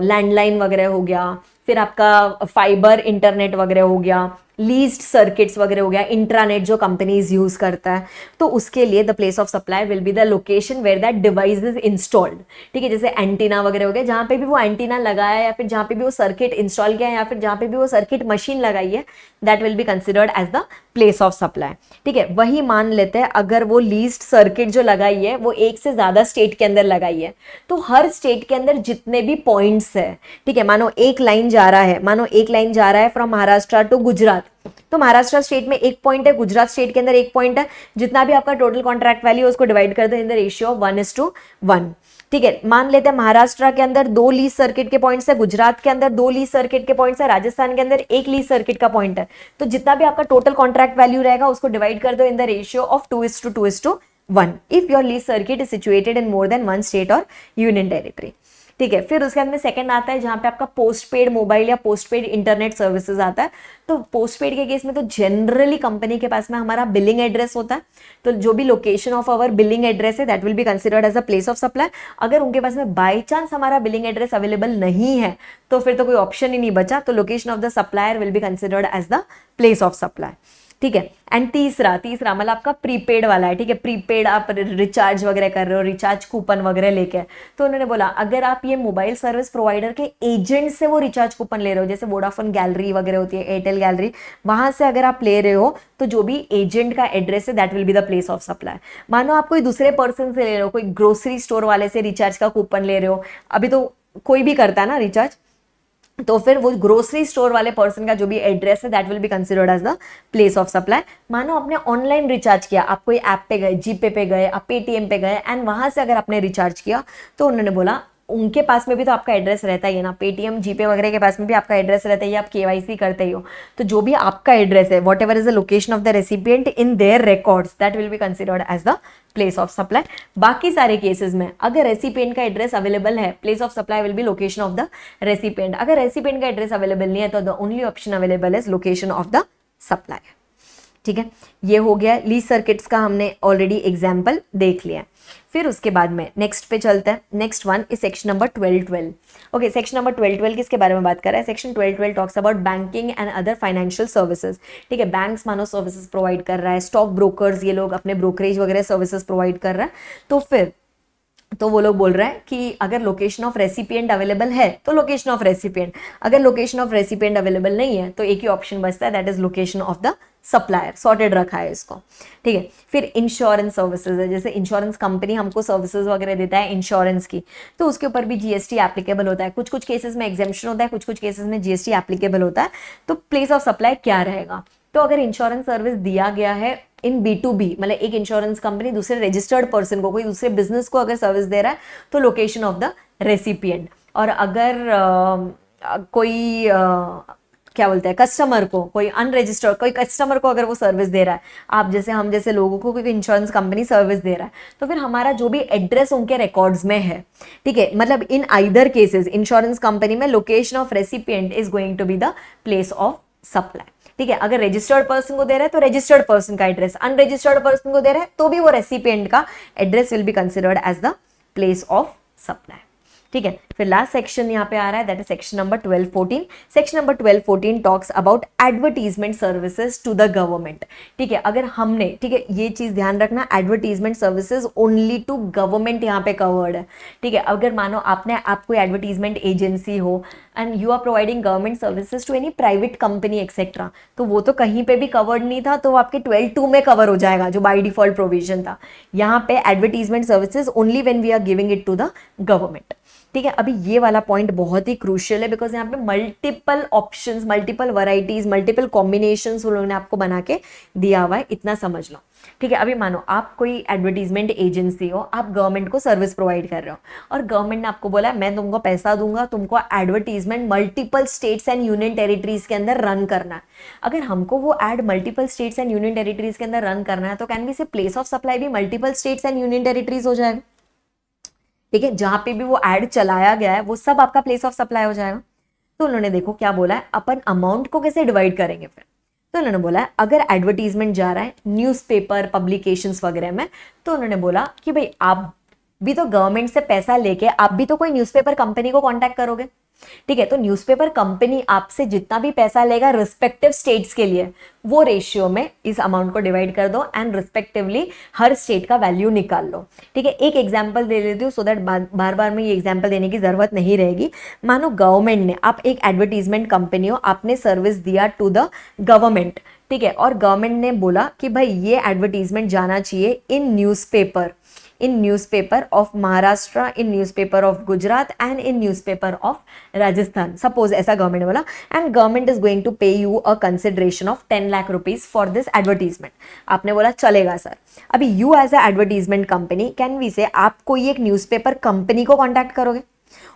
[SPEAKER 1] लैंडलाइन वगैरह हो गया, फिर आपका फाइबर इंटरनेट वगैरह हो गया, लीज्ड सर्किट्स वगैरह हो गया, इंट्रानेट जो कंपनीज यूज करता है, तो उसके लिए the place of supply will be the location where that device is installed, ठीक है। जैसे एंटीना वगैरह हो गया, जहां पे भी वो एंटीना लगाया है या फिर जहां पे भी वो सर्किट इंस्टॉल किया है या फिर जहां पे भी वो सर्किट मशीन लगाई है, that will be considered as the place of supply, ठीक है। वही मान लेते हैं अगर वो लीज्ड सर्किट जो लगाई है वो एक से ज्यादा स्टेट के अंदर लगाई है, तो हर स्टेट के अंदर जितने भी पॉइंट्स है, ठीक है, मानो एक लाइन जा रहा है फ्रॉम महाराष्ट्र टू गुजरात, तो महाराष्ट्र स्टेट में एक पॉइंट है, गुजरात स्टेट के अंदर एक पॉइंट है, जितना भी आपका टोटल कॉन्ट्रैक्ट वैल्यू है उसको डिवाइड कर दो इन द रेशियो ऑफ 1:1, ठीक है। मान लेते हैं महाराष्ट्र के अंदर 2 लीज सर्किट के पॉइंट्स है, गुजरात के अंदर 2 लीज सर्किट के पॉइंट्स है, राजस्थान के अंदर 1 लीज सर्किट का पॉइंट है, तो जितना भी आपका टोटल कॉन्ट्रैक्ट वैल्यू रहेगा उसको डिवाइड कर दो इन the ratio of 2:2:1 if your lease circuit is situated in more than 1 state और यूनियन टेरिटरी, ठीक है। फिर उसके बाद में सेकंड आता है जहां पे आपका पोस्ट पेड मोबाइल या पोस्ट पेड इंटरनेट सर्विसेज आता है। तो पोस्ट पेड के केस में तो जनरली कंपनी के पास में हमारा बिलिंग एड्रेस होता है, तो जो भी location of our billing address है that will be considered as a place of supply. अगर उनके पास में बाय चांस हमारा बिलिंग एड्रेस अवेलेबल नहीं है तो फिर तो कोई ऑप्शन ही नहीं बचा, तो location of the supplier will be considered as the place of supply, ठीक है। एंड तीसरा मतलब आपका प्रीपेड वाला है, ठीक है। प्रीपेड आप रिचार्ज वगैरह कर रहे हो, रिचार्ज कूपन वगैरह लेके, तो उन्होंने बोला अगर आप ये मोबाइल सर्विस प्रोवाइडर के एजेंट से वो रिचार्ज कूपन ले रहे हो, जैसे वोडाफोन गैलरी वगैरह होती है, एयरटेल गैलरी, वहां से अगर आप ले रहे हो तो जो भी एजेंट का एड्रेस है that will be the place of supply. मानो आप कोई दूसरे पर्सन से ले रहे हो, कोई ग्रोसरी स्टोर वाले से रिचार्ज का कूपन ले रहे हो, अभी तो कोई भी करता है ना रिचार्ज, तो फिर वो ग्रोसरी स्टोर वाले पर्सन का जो भी एड्रेस है that will be considered as the place of supply. मानो आपने ऑनलाइन रिचार्ज किया, आप कोई ऐप पे गए, जीपे पे गए, आप पेटीएम पे गए एंड वहां से अगर आपने रिचार्ज किया, तो उन्होंने बोला उनके पास में भी तो आपका एड्रेस रहता ही है ना, पेटीएम जीपे वगैरह के पास में भी आपका एड्रेस रहता है, आप केवाईसी करते ही हो, तो जो भी आपका एड्रेस है, whatever is the location of the recipient in their records, that will be considered as the place of supply. बाकी सारे केसेस में अगर रेसिपिएंट का एड्रेस अवेलेबल है, place of supply will be location of the recipient. अगर recipient का address available नहीं है तो the only option available is location of the supply, ठीक है। ये हो गया लीज सर्किट्स का, हमने ऑलरेडी एग्जाम्पल देख लिया। फिर उसके बाद में नेक्स्ट पे चलते हैं। Next one is section number 1212। Okay, section number 1212 किसके बारे में बात कर रहा है? Section 1212 talks about banking and other financial services, ठीक है। बैंक्स मानो सर्विसेज प्रोवाइड कर रहा है, स्टॉक ब्रोकर्स ये लोग अपने ब्रोकरेज वगैरह सर्विसेज प्रोवाइड कर रहा है, तो वो लोग बोल रहे हैं कि अगर लोकेशन ऑफ रेसिपिएंट अवेलेबल है तो लोकेशन ऑफ रेसिपिएंट, अगर लोकेशन ऑफ रेसिपिएंट अवेलेबल नहीं है तो एक ही ऑप्शन बचता है, that is location of the supplier. Sorted रखा है इसको, ठीक है। फिर इंश्योरेंस सर्विसेज है, जैसे इंश्योरेंस कंपनी हमको सर्विसेज वगैरह देता है इंश्योरेंस की, तो उसके ऊपर भी जीएसटी एप्लीकेबल होता है। कुछ कुछ केसेस में एग्जेम्पशन होता है, कुछ कुछ केसेस में जीएसटी एप्लीकेबल होता है। तो प्लेस ऑफ सप्लाई क्या रहेगा? तो अगर इंश्योरेंस सर्विस दिया गया है इन B2B, मतलब एक इंश्योरेंस कंपनी दूसरे रजिस्टर्ड पर्सन को, कोई दूसरे बिजनेस को अगर सर्विस दे रहा है तो लोकेशन ऑफ द रेसिपिएंट। और अगर कोई क्या बोलते हैं कस्टमर को, कोई अनरजिस्टर्ड कोई कस्टमर को अगर वो सर्विस दे रहा है, आप जैसे हम जैसे लोगों को कोई इंश्योरेंस कंपनी सर्विस दे रहा है, तो फिर हमारा जो भी एड्रेस उनके रिकॉर्ड्स में है, ठीक है, मतलब in either cases insurance company में location of recipient is going to be the place of supply. ठीक है, अगर रजिस्टर्ड पर्सन को दे रहा है तो रजिस्टर्ड पर्सन का एड्रेस, अनरजिस्टर्ड पर्सन को दे रहा है तो भी वो रेसिपिएंट का address will be considered as the place of supply. ठीक है, फिर लास्ट सेक्शन यहाँ पे आ रहा है, that is section number 12-14। Section number 12-14 talks about advertisement services to the government. ठीक है, अगर हमने, ठीक है, ये चीज ध्यान रखना, advertisement services only to government यहाँ पे कवर्ड है। ठीक है, अगर मानो आप कोई एडवर्टीजमेंट एजेंसी हो and you are providing government services to any private company etcetera, तो वो तो कहीं पे भी कवर्ड नहीं था, तो वो आपके 12(2) में कवर हो जाएगा जो बाय डिफॉल्ट प्रोविजन था। यहाँ पे advertisement services only when we are giving it to the government. ठीक है, अभी ये वाला पॉइंट बहुत ही क्रूशियल है, बिकॉज यहाँ पे multiple options, multiple varieties, multiple combinations उन्होंने आपको बना के दिया हुआ है, इतना समझ लो। ठीक है, अभी मानो आप कोई एडवर्टीजमेंट एजेंसी हो, आप गवर्नमेंट को सर्विस प्रोवाइड कर रहे हो और गवर्नमेंट ने आपको बोला मैं तुमको पैसा दूंगा, तुमको advertisement multiple states and union territories के अंदर रन करना है। अगर हमको वो ad multiple states and union territories के अंदर रन करना है तो can we say place of supply भी multiple states and union territories हो जाएगा। ठीक है, जहां पे भी वो एड चलाया गया है वो सब आपका प्लेस ऑफ सप्लाई हो जाएगा। तो उन्होंने देखो क्या बोला है, अपन अमाउंट को कैसे डिवाइड करेंगे फिर। तो उन्होंने बोला है अगर एडवर्टीजमेंट जा रहा है न्यूज़पेपर पब्लिकेशंस वगैरह में, तो उन्होंने बोला कि भाई आप भी तो गवर्नमेंट से पैसा लेके आप भी तो कोई न्यूज़पेपर कंपनी को कांटेक्ट करोगे। ठीक है, तो न्यूज़पेपर कंपनी आपसे जितना भी पैसा लेगा रिस्पेक्टिव स्टेट्स के लिए, वो रेशियो में इस अमाउंट को डिवाइड कर दो एंड रिस्पेक्टिवली हर स्टेट का वैल्यू निकाल लो। ठीक है, एक एग्जांपल दे देती हूँ सो दैट बार बार में ये एग्जांपल देने की जरूरत नहीं रहेगी। मानो गवर्नमेंट ने, आप एक एडवर्टीजमेंट कंपनी हो, आपने सर्विस दिया टू द गवर्नमेंट। ठीक है, और गवर्नमेंट ने बोला कि भाई ये एडवर्टीजमेंट जाना चाहिए in newspaper of Maharashtra, in newspaper of Gujarat and in newspaper of Rajasthan, suppose ऐसा गवर्नमेंट बोला, and government is going to pay you a consideration of 10 lakh rupees for this advertisement. आपने बोला चलेगा सर। अभी you as a advertisement company can we say आप कोई एक newspaper company को कॉन्टैक्ट करोगे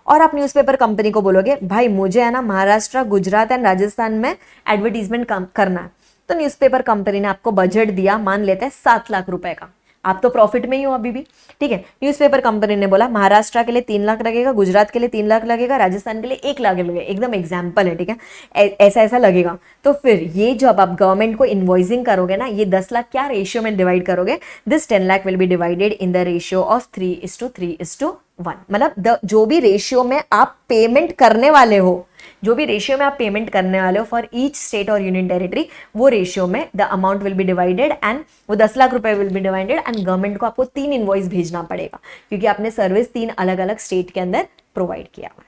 [SPEAKER 1] और आप न्यूज़पेपर कंपनी को बोलोगे भाई मुझे है ना महाराष्ट्र, गुजरात एंड राजस्थान में एडवर्टीजमेंट करना है। तो न्यूज़पेपर कंपनी ने आपको बजट दिया, मान लेते हैं 7 लाख रुपए का, आप तो प्रॉफिट में ही हो अभी भी। ठीक है, न्यूज़पेपर कंपनी ने बोला महाराष्ट्र के लिए 3 लाख लगेगा, गुजरात के लिए 3 लाख लगेगा, राजस्थान के लिए 1 लाख लगेगा, एकदम एग्जाम्पल है। ठीक है, ऐसा ऐसा लगेगा। तो फिर ये जब आप गवर्नमेंट को इन्वॉइसिंग करोगे ना, ये 10 लाख क्या रेशियो में डिवाइड करोगे, this 10 lakh will be divided in the ratio of 3:3:1। मतलब जो भी रेशियो में आप पेमेंट करने वाले हो, जो भी रेशियो में आप पेमेंट करने वाले हो फॉर ईच स्टेट और यूनियन टेरिटरी, वो रेशियो में the amount will be divided and वो 10 लाख रुपए will be divided and government को आपको 3 इनवॉइस भेजना पड़ेगा क्योंकि आपने सर्विस 3 अलग अलग स्टेट के अंदर प्रोवाइड किया हुआ है।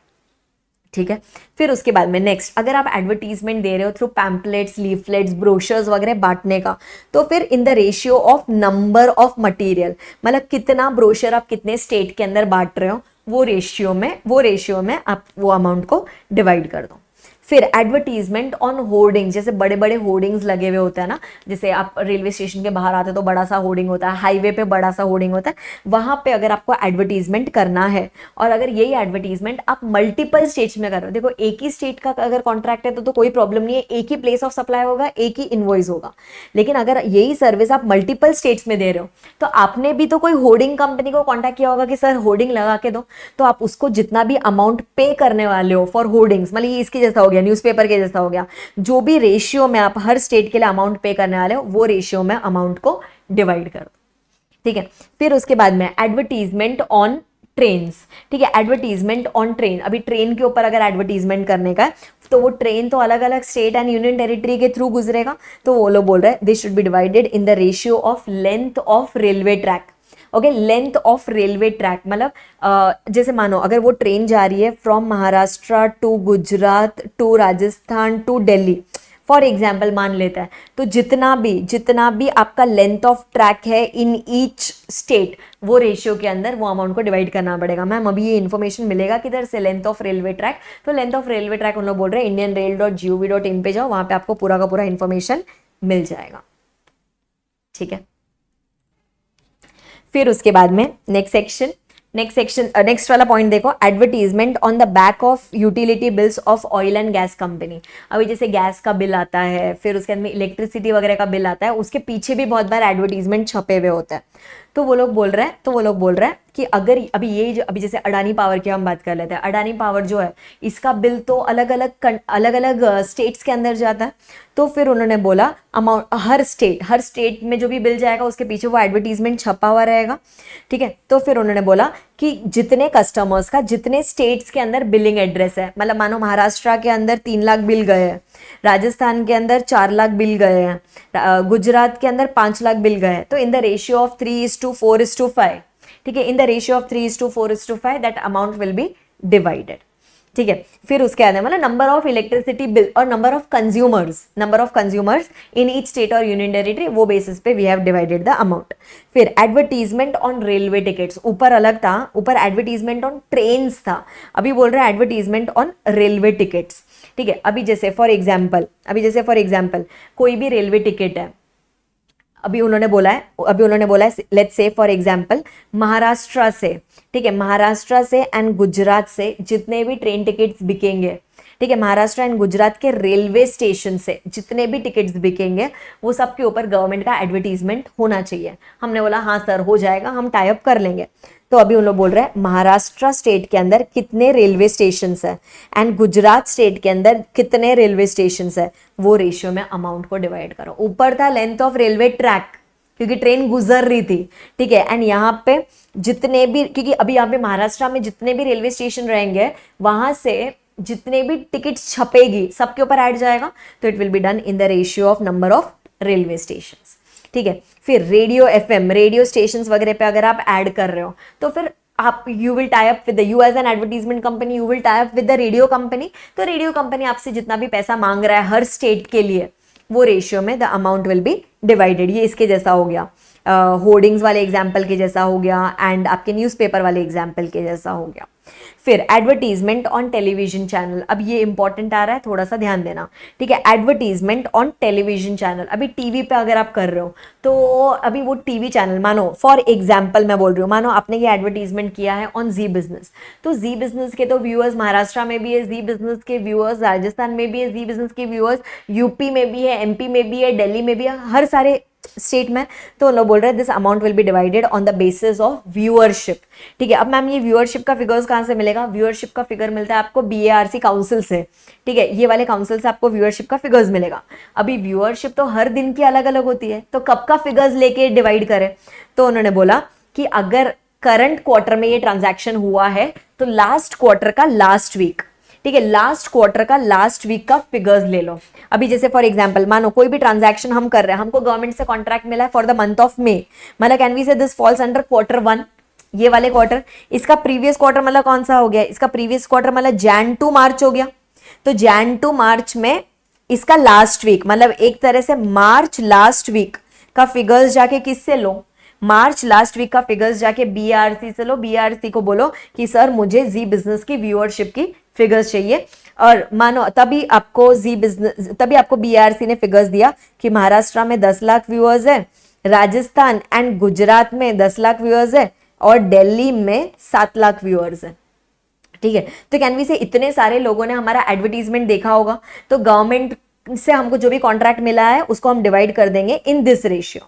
[SPEAKER 1] ठीक है, फिर उसके बाद में नेक्स्ट, अगर आप एडवर्टीजमेंट दे रहे हो थ्रू पैम्पलेट्स, लीफलेट्स, ब्रोशर्स वगैरह बांटने का, तो फिर इन the ratio of number of material, मतलब कितना ब्रोशर आप कितने स्टेट के अंदर बांट रहे हो, वो रेशियो में आप वो अमाउंट को डिवाइड कर दो। फिर एडवर्टीजमेंट ऑन होर्डिंग, जैसे बड़े बड़े होर्डिंग्स लगे हुए होते हैं ना, जैसे आप रेलवे स्टेशन के बाहर आते हो तो बड़ा सा होर्डिंग होता है, हाईवे पे बड़ा सा होर्डिंग होता है, वहां पे अगर आपको एडवर्टीजमेंट करना है और अगर यही एडवर्टीजमेंट आप मल्टीपल स्टेट्स में कर रहे हो, देखो एक ही स्टेट का अगर कॉन्ट्रैक्ट है तो कोई प्रॉब्लम नहीं है, एक ही प्लेस ऑफ सप्लाई होगा, एक ही इनवॉइस होगा। लेकिन अगर यही सर्विस आप मल्टीपल स्टेट्स में दे रहे हो तो आपने भी तो कोई होर्डिंग कंपनी को कॉन्टैक्ट किया होगा कि सर होर्डिंग लगा के दो, तो आप उसको जितना भी अमाउंट पे करने वाले हो फॉर होर्डिंग्स, मतलब ये इसके जैसा हो गया, न्यूज़पेपर के जैसा हो गया, जो भी रेशियो में आप हर स्टेट के लिए अमाउंट पे करने वाले हो वो रेशियो में अमाउंट को डिवाइड कर दो। ठीक है, फिर उसके बाद में एडवर्टीजमेंट ऑन ट्रेन्स। ठीक है, एडवर्टीजमेंट ऑन ट्रेन, अभी ट्रेन के ऊपर अगर एडवर्टीजमेंट करने का है तो वो ट्रेन तो अलग अलग स्टेट एंड यूनियन टेरिटरी के थ्रू गुजरेगा, तो वो लोग बोल रहे हैं this should be divided in the ratio of length of railway track. Okay, length of railway track, मतलब जैसे मानो अगर वो ट्रेन जा रही है from Maharashtra to Gujarat to Rajasthan to Delhi for example मान लेता है, तो जितना भी आपका लेंथ ऑफ ट्रैक है इन ईच स्टेट, वो रेशियो के अंदर वो अमाउंट को डिवाइड करना पड़ेगा। मैम अभी ये इन्फॉर्मेशन मिलेगा किधर से, लेंथ ऑफ रेलवे ट्रैक, तो लेंथ ऑफ रेलवे ट्रैक उन लोग बोल रहे हैं indianrail.gov.in पे जाओ, वहां पे आपको पूरा का पूरा इन्फॉर्मेशन मिल जाएगा। ठीक है, फिर उसके बाद में नेक्स्ट वाला पॉइंट देखो, advertisement on the back of utility bills of oil and gas company. अभी जैसे गैस का बिल आता है, फिर उसके अंदर इलेक्ट्रिसिटी वगैरह का बिल आता है, उसके पीछे भी बहुत बार एडवर्टीजमेंट छपे हुए होता है। तो वो लोग बोल रहे हैं कि अगर अभी ये जो अभी जैसे अडानी पावर की हम बात कर लेते हैं, अडानी पावर जो है इसका बिल तो अलग अलग स्टेट्स के अंदर जाता है। तो फिर उन्होंने बोला अमाउंट हर स्टेट में जो भी बिल जाएगा उसके पीछे वो एडवर्टीजमेंट छपा हुआ रहेगा, ठीक है। तो फिर उन्होंने बोला कि जितने कस्टमर्स का जितने स्टेट्स के अंदर बिलिंग एड्रेस है, मतलब मानो महाराष्ट्र के अंदर 3 लाख बिल गए हैं, राजस्थान के अंदर 4 लाख बिल गए हैं, गुजरात के अंदर 5 लाख बिल गए हैं, तो इन द रेशियो ऑफ 3:4:5, ठीक है, in the ratio of 3:4:5 that amount will be divided, ठीक है। फिर उसके बाद मतलब नंबर ऑफ इलेक्ट्रिसिटी बिल और number of consumers in each state और यूनियन टेरिटरी, वो बेसिस पे we have divided the amount. फिर एडवर्टीजमेंट ऑन रेलवे टिकट्स, ऊपर अलग था, ऊपर एडवर्टीजमेंट ऑन ट्रेन्स था, अभी बोल रहा है एडवर्टीजमेंट ऑन रेलवे टिकट्स, ठीक है। अभी जैसे फॉर एग्जाम्पल कोई भी रेलवे टिकट है, अभी उन्होंने बोला है let's say for example Maharashtra से, ठीक है, महाराष्ट्र से एंड गुजरात से जितने भी ट्रेन टिकट्स बिकेंगे, ठीक है, महाराष्ट्र एंड गुजरात के रेलवे स्टेशन से जितने भी टिकट्स बिकेंगे वो सब के ऊपर गवर्नमेंट का एडवर्टीजमेंट होना चाहिए। हमने बोला हाँ सर हो जाएगा, हम टाई अप कर लेंगे। तो अभी उन लोग बोल रहे हैं महाराष्ट्र स्टेट के अंदर कितने रेलवे स्टेशन है एंड गुजरात स्टेट के अंदर कितने रेलवे स्टेशन है, वो रेशियो में अमाउंट को डिवाइड करो। ऊपर था लेंथ ऑफ रेलवे ट्रैक क्योंकि ट्रेन गुजर रही थी, ठीक है, एंड यहाँ पे जितने भी, क्योंकि अभी यहाँ पे महाराष्ट्र में जितने भी रेलवे स्टेशन रहेंगे वहां से जितने भी टिकट छपेगी सबके ऊपर ऐड जाएगा, तो it will be done in the ratio of number of railway station, ठीक है। फिर रेडियो एफएम, रेडियो स्टेशंस वगैरह पे अगर आप ऐड कर रहे हो तो फिर आप you will tie up with you as an advertisement company, you will tie up with the radio company. तो रेडियो कंपनी आपसे जितना भी पैसा मांग रहा है हर स्टेट के लिए, वो रेशियो में the amount will be divided. ये इसके जैसा हो गया, होर्डिंग्स वाले एग्जाम्पल के जैसा हो गया एंड आपके न्यूज़पेपर वाले एग्जाम्पल के जैसा हो गया। फिर एडवर्टीजमेंट ऑन टेलीविजन चैनल, अब ये इंपॉर्टेंट आ रहा है, थोड़ा सा ध्यान देना, ठीक है। एडवर्टीजमेंट ऑन टेलीविजन चैनल, अभी टीवी पे अगर आप कर रहे हो तो अभी वो टीवी चैनल, मानो फॉर एग्जाम्पल मैं बोल रही हूँ, मानो आपने ये एडवर्टीजमेंट किया है ऑन जी बिजनेस, तो जी बिजनेस के तो व्यूअर्स महाराष्ट्र में भी है, जी बिजनेस के व्यूअर्स राजस्थान में भी है, जी बिजनेस के व्यूअर्स यूपी में भी है, एमपी में भी है, दिल्ली में भी है, हर सारे स्टेट में। तो लोग बोल रहे हैं this amount will be divided on the basis of viewership, ठीक है। अब मैम ये व्यूअरशिप का फिगर्स कहां से मिलेगा? व्यूअरशिप का फिगर मिलता है आपको बीएआरसी काउंसिल से, ठीक है, ये वाले काउंसिल से आपको व्यूअरशिप का फिगर्स मिलेगा। अभी व्यूअरशिप तो हर दिन की अलग अलग होती है, तो कब का फिगर्स लेके डिवाइड करें? तो उन्होंने बोला कि अगर करंट क्वार्टर में ये ट्रांजैक्शन हुआ है तो लास्ट क्वार्टर का लास्ट वीक, ठीक है, लास्ट क्वार्टर का लास्ट वीक का फिगर्स ले लो। अभी जैसे फॉर एग्जांपल मानो कोई भी ट्रांजैक्शन हम कर रहे हैं, हमको गवर्नमेंट से कॉन्ट्रैक्ट मिला है for the month of May, मतलब कैन वी से दिस फॉल्स अंडर Q1, ये वाले क्वार्टर। इसका प्रीवियस क्वार्टर मतलब कौन सा हो गया? इसका प्रीवियस क्वार्टर मतलब जैन टू मार्च हो गया। तो जैन टू मार्च में इसका लास्ट वीक, मतलब एक तरह से मार्च लास्ट वीक का फिगर्स जाके किससे लो? मार्च लास्ट वीक का फिगर्स जाके बीआरसी से लो। बीआरसी को बोलो कि सर मुझे जी बिजनेस की व्यूअरशिप की फिगर्स चाहिए, और मानो तभी आपको बीआरसी ने फिगर्स दिया कि महाराष्ट्र में 10 लाख व्यूअर्स है, राजस्थान एंड गुजरात में 10 लाख व्यूअर्स है, और दिल्ली में 7 लाख व्यूअर्स है, ठीक है। तो कैन वी से इतने सारे लोगों ने हमारा एडवर्टीजमेंट देखा होगा, तो गवर्नमेंट से हमको जो भी कॉन्ट्रैक्ट मिला है उसको हम डिवाइड कर देंगे इन दिस रेशियो,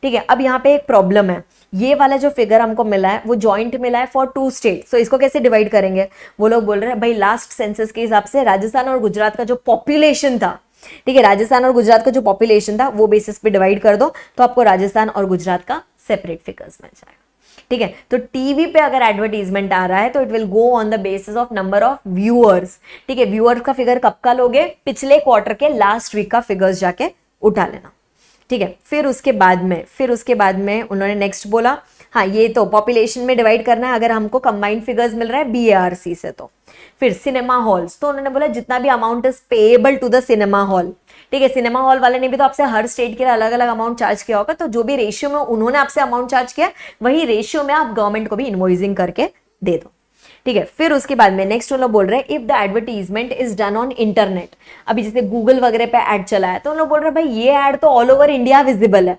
[SPEAKER 1] ठीक है। अब यहाँ पे एक प्रॉब्लम है, ये वाला जो फिगर हमको मिला है वो जॉइंट मिला है फॉर 2 स्टेट, तो इसको कैसे डिवाइड करेंगे? वो लोग बोल रहे हैं भाई लास्ट सेंसस के हिसाब से राजस्थान और गुजरात का जो पॉपुलेशन था, ठीक है, राजस्थान और गुजरात का जो पॉपुलेशन था वो बेसिस पे डिवाइड कर दो, तो आपको राजस्थान और गुजरात का सेपरेट फिगर्स मिल जाएगा, ठीक है। तो टीवी पे अगर एडवर्टीजमेंट आ रहा है तो it will go on the basis of number of viewers, ठीक है। व्यूअर्स का फिगर कब का लोगे? पिछले क्वार्टर के लास्ट वीक का फिगर्स जाके उठा लेना, ठीक है। फिर उसके बाद में उन्होंने नेक्स्ट बोला, हाँ ये तो पॉपुलेशन में डिवाइड करना है अगर हमको कंबाइंड फिगर्स मिल रहा है बीएआरसी से। तो फिर सिनेमा हॉल्स, तो उन्होंने बोला जितना भी amount is payable to the cinema hall, ठीक है। सिनेमा हॉल वाले ने भी तो आपसे हर स्टेट के लिए अलग अलग अमाउंट चार्ज किया होगा, तो जो भी रेशियो में उन्होंने आपसे अमाउंट चार्ज किया वही रेशियो में आप गवर्नमेंट को भी इनवॉइसिंग करके दे दो, ठीक है। फिर उसके बाद में नेक्स्ट वो लोग बोल रहे हैं if the advertisement is done on internet, अभी जैसे गूगल वगैरह पे ऐड चला है तो उन लोग बोल रहे हैं भाई ये ऐड तो ऑल ओवर इंडिया विजिबल है,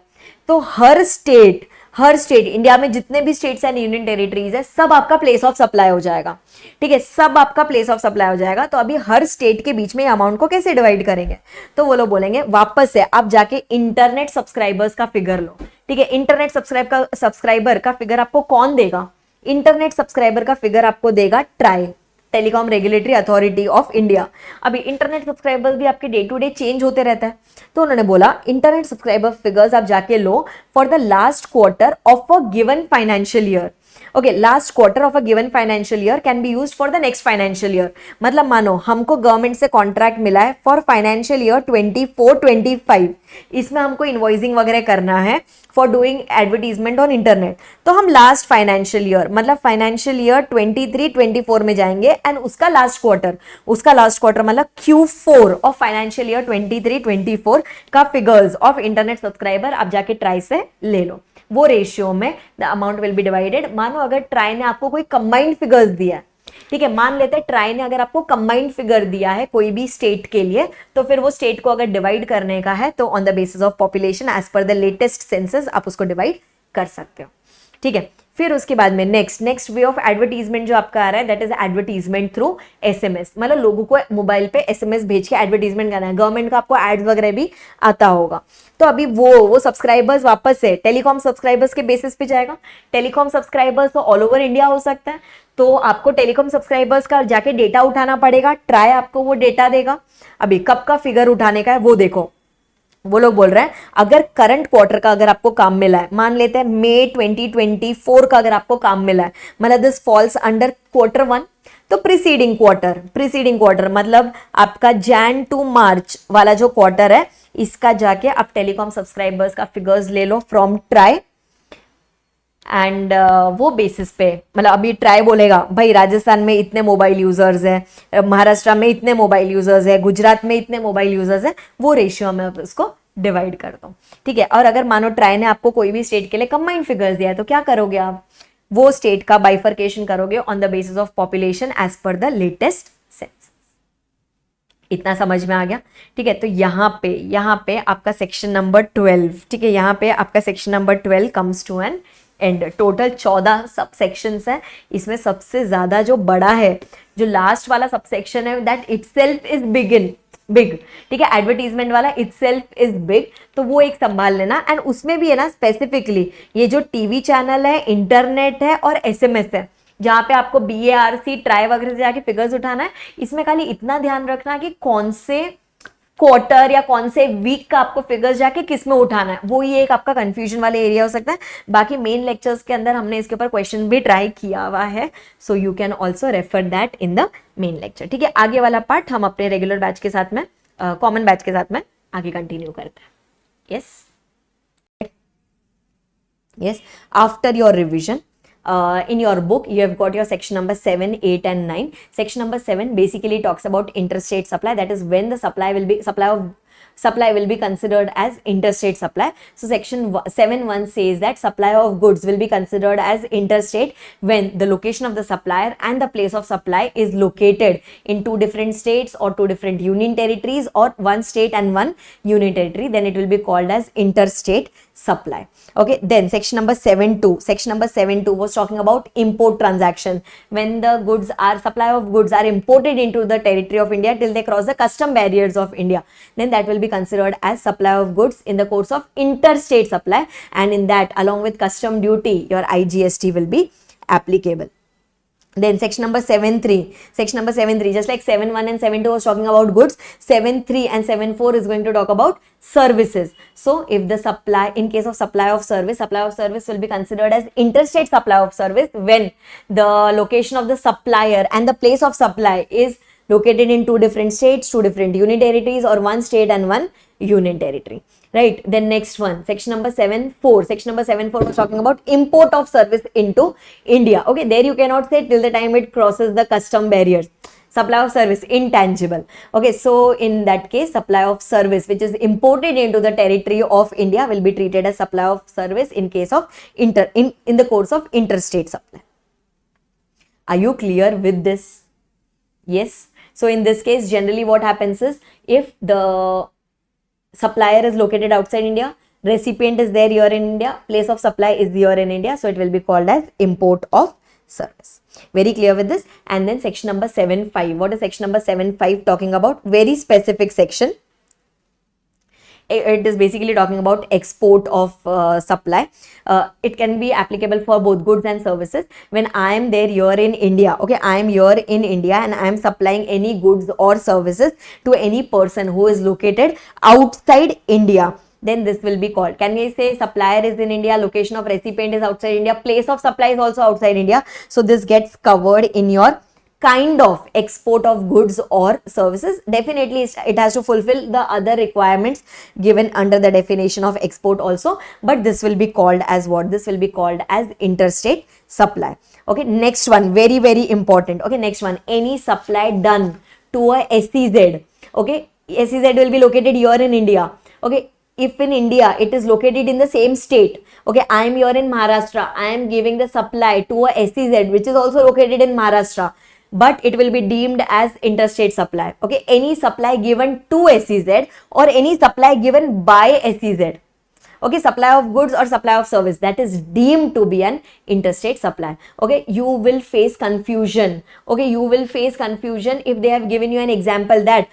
[SPEAKER 1] तो हर स्टेट इंडिया में जितने भी स्टेट्स एंड यूनियन टेरिटरीज है सब आपका प्लेस ऑफ सप्लाई हो जाएगा, ठीक है, सब आपका प्लेस ऑफ सप्लाई हो जाएगा। तो अभी हर स्टेट के बीच में अमाउंट को कैसे डिवाइड करेंगे? तो वो लोग बोलेंगे वापस से आप जाके इंटरनेट सब्सक्राइबर्स का फिगर लो, ठीक है। इंटरनेट सब्सक्राइबर का फिगर आपको कौन देगा? इंटरनेट सब्सक्राइबर का फिगर आपको देगा try, telecom regulatory authority of India. अभी इंटरनेट सब्सक्राइबर्स भी आपके डे टू डे चेंज होते रहता है, तो उन्होंने बोला इंटरनेट सब्सक्राइबर फिगर्स आप जाके लो for the last quarter of a given financial year. Okay, last quarter of a given financial year can be used for the next financial year. मतलब मानो हमको गवर्नमेंट से कॉन्ट्रैक्ट मिला है फॉर फाइनेंशियल ईयर 24-25, इसमें हमको इनवॉइसिंग वगैरह करना है for doing advertisement on internet, तो हम लास्ट फाइनेंशियल ईयर मतलब फाइनेंशियल ईयर 23-24 में जाएंगे एंड उसका लास्ट क्वार्टर मतलब Q4 ऑफ फाइनेंशियल ईयर 23-24 का फिगर्स ऑफ इंटरनेट सब्सक्राइबर आप जाके ट्राई से ले लो। वो रेशियो में the amount will be divided. मानो अगर ट्राई ने आपको कोई कंबाइंड फिगर्स दिया है, ठीक है, मान लेते हैं ट्राई ने अगर आपको कंबाइंड फिगर दिया है कोई भी स्टेट के लिए, तो फिर वो स्टेट को अगर डिवाइड करने का है तो on the basis of population as per the latest census आप उसको डिवाइड कर सकते हो, ठीक है। फिर उसके बाद में नेक्स्ट वे ऑफ एडवर्टीजमेंट जो आपका आ रहा है that is advertisement through SMS. मतलब लोगों को मोबाइल पे एसएमएस भेज के एडवर्टीजमेंट करना है, गवर्नमेंट का आपको एड्स वगैरह भी आता होगा। तो अभी वो सब्सक्राइबर्स वापस से टेलीकॉम सब्सक्राइबर्स के बेसिस पे जाएगा। टेलीकॉम सब्सक्राइबर्स तो ऑल ओवर इंडिया हो सकता है, तो आपको टेलीकॉम सब्सक्राइबर्स का जाके डेटा उठाना पड़ेगा, ट्राई आपको वो डेटा देगा। अभी कब का फिगर उठाने का है वो देखो, वो लोग बोल रहे हैं अगर करंट क्वार्टर का अगर आपको काम मिला है, मान लेते हैं मई 2024 का अगर आपको काम मिला है, मतलब दिस फॉल्स अंडर Q1, तो प्रीसीडिंग क्वार्टर मतलब आपका जैन टू मार्च वाला जो क्वार्टर है इसका जाके आप टेलीकॉम सब्सक्राइबर्स का फिगर्स ले लो फ्रॉम ट्राई एंड वो बेसिस पे मतलब अभी ट्राई बोलेगा भाई राजस्थान में इतने मोबाइल यूजर्स है, महाराष्ट्र में इतने मोबाइल यूजर्स है, गुजरात में इतने मोबाइल यूजर्स है, वो रेशियो में उसको डिवाइड कर दो, ठीक है। और अगर मानो ट्राई ने आपको कोई भी स्टेट के लिए कंबाइंड फिगर्स दिया है तो क्या करोगे आप, वो स्टेट का बाइफर्केशन करोगे on the basis of population as per the latest census. इतना समझ में आ गया, ठीक है। तो यहाँ पे आपका सेक्शन नंबर 12, ठीक है, यहाँ पे आपका section number 12 comes to an end. Total 14 सब सेक्शंस है, इसमें सबसे ज्यादा जो बड़ा है जो लास्ट वाला सब सेक्शन है दैट इटसेल्फ इज बिग, ठीक है, एडवर्टीजमेंट वाला इटसेल्फ इज बिग, तो वो एक संभाल लेना। एंड उसमें भी है ना स्पेसिफिकली ये जो टीवी चैनल है, इंटरनेट है और एसएमएस है, जहां पे आपको BARC ट्राई वगैरह से जाके फिगर्स उठाना है, इसमें खाली इतना ध्यान रखना कि कौन से क्वार्टर या कौन से वीक का आपको फिगर्स जाके किस में उठाना है, वो ये एक आपका कंफ्यूजन वाले एरिया हो सकता है। बाकी मेन लेक्चर्स के अंदर हमने इसके ऊपर क्वेश्चन भी ट्राई किया हुआ है, so you can also refer that in the main lecture, ठीक है। आगे वाला पार्ट हम अपने रेगुलर बैच के साथ में, कॉमन बैच के साथ में आगे कंटिन्यू करते हैं। Yes, after your revision in your book you have got your section number 7, 8 and 9. Section number 7 basically talks about interstate supply, that is when the supply will be considered as interstate supply. So section 7(1) says that supply of goods will be considered as interstate when the location of the supplier and the place of supply is located in two different states or two different union territories or one state and one union territory, then it will be called as interstate supply. Okay, then section number 7(2) was talking about import transaction, when the supply of goods are imported into the territory of India till they cross the custom barriers of India, then that will be considered as supply of goods in the course of interstate supply, and in that along with custom duty your IGST will be applicable. Then section number 7(3), just like 7(1) and 7(2) was talking about goods, 7(3) and 7(4) is going to talk about services. So if the supply, in case of supply of service will be considered as interstate supply of service when the location of the supplier and the place of supply is located in two different states, two different union territories, or one state and one union territory, right? Then next one, section number 7(4) was talking about import of service into India. Okay, there you cannot say till the time it crosses the custom barriers. Supply of service, intangible. Okay, so in that case supply of service which is imported into the territory of India will be treated as supply of service in case of in the course of interstate supply. Are you clear with this? Yes. So in this case generally what happens is, if the supplier is located outside India, recipient is there here in India, place of supply is here in India, so it will be called as import of service. Very clear with this? And then section number 7(5). What is section number 7(5) talking about? Very specific section. It is basically talking about export of supply. It can be applicable for both goods and services. When I am there here in India, okay, I am here in India and I am supplying any goods or services to any person who is located outside India, then this will be called. Can we say supplier is in India, location of recipient is outside India, place of supply is also outside India? So this gets covered in your kind of export of goods or services. Definitely it has to fulfill the other requirements given under the definition of export also, but this will be called as what? This will be called as interstate supply. Okay, next one, very, very important. Okay, next one, any supply done to a SEZ. Okay, SEZ will be located here in India. Okay, if in India it is located in the same state, okay, I am here in Maharashtra, I am giving the supply to a SEZ which is also located in Maharashtra, but it will be deemed as interstate supply. Okay, any supply given to SEZ or any supply given by SEZ, okay, supply of goods or supply of service, that is deemed to be an interstate supply. Okay, you will face confusion. Okay, you will face confusion if they have given you an example that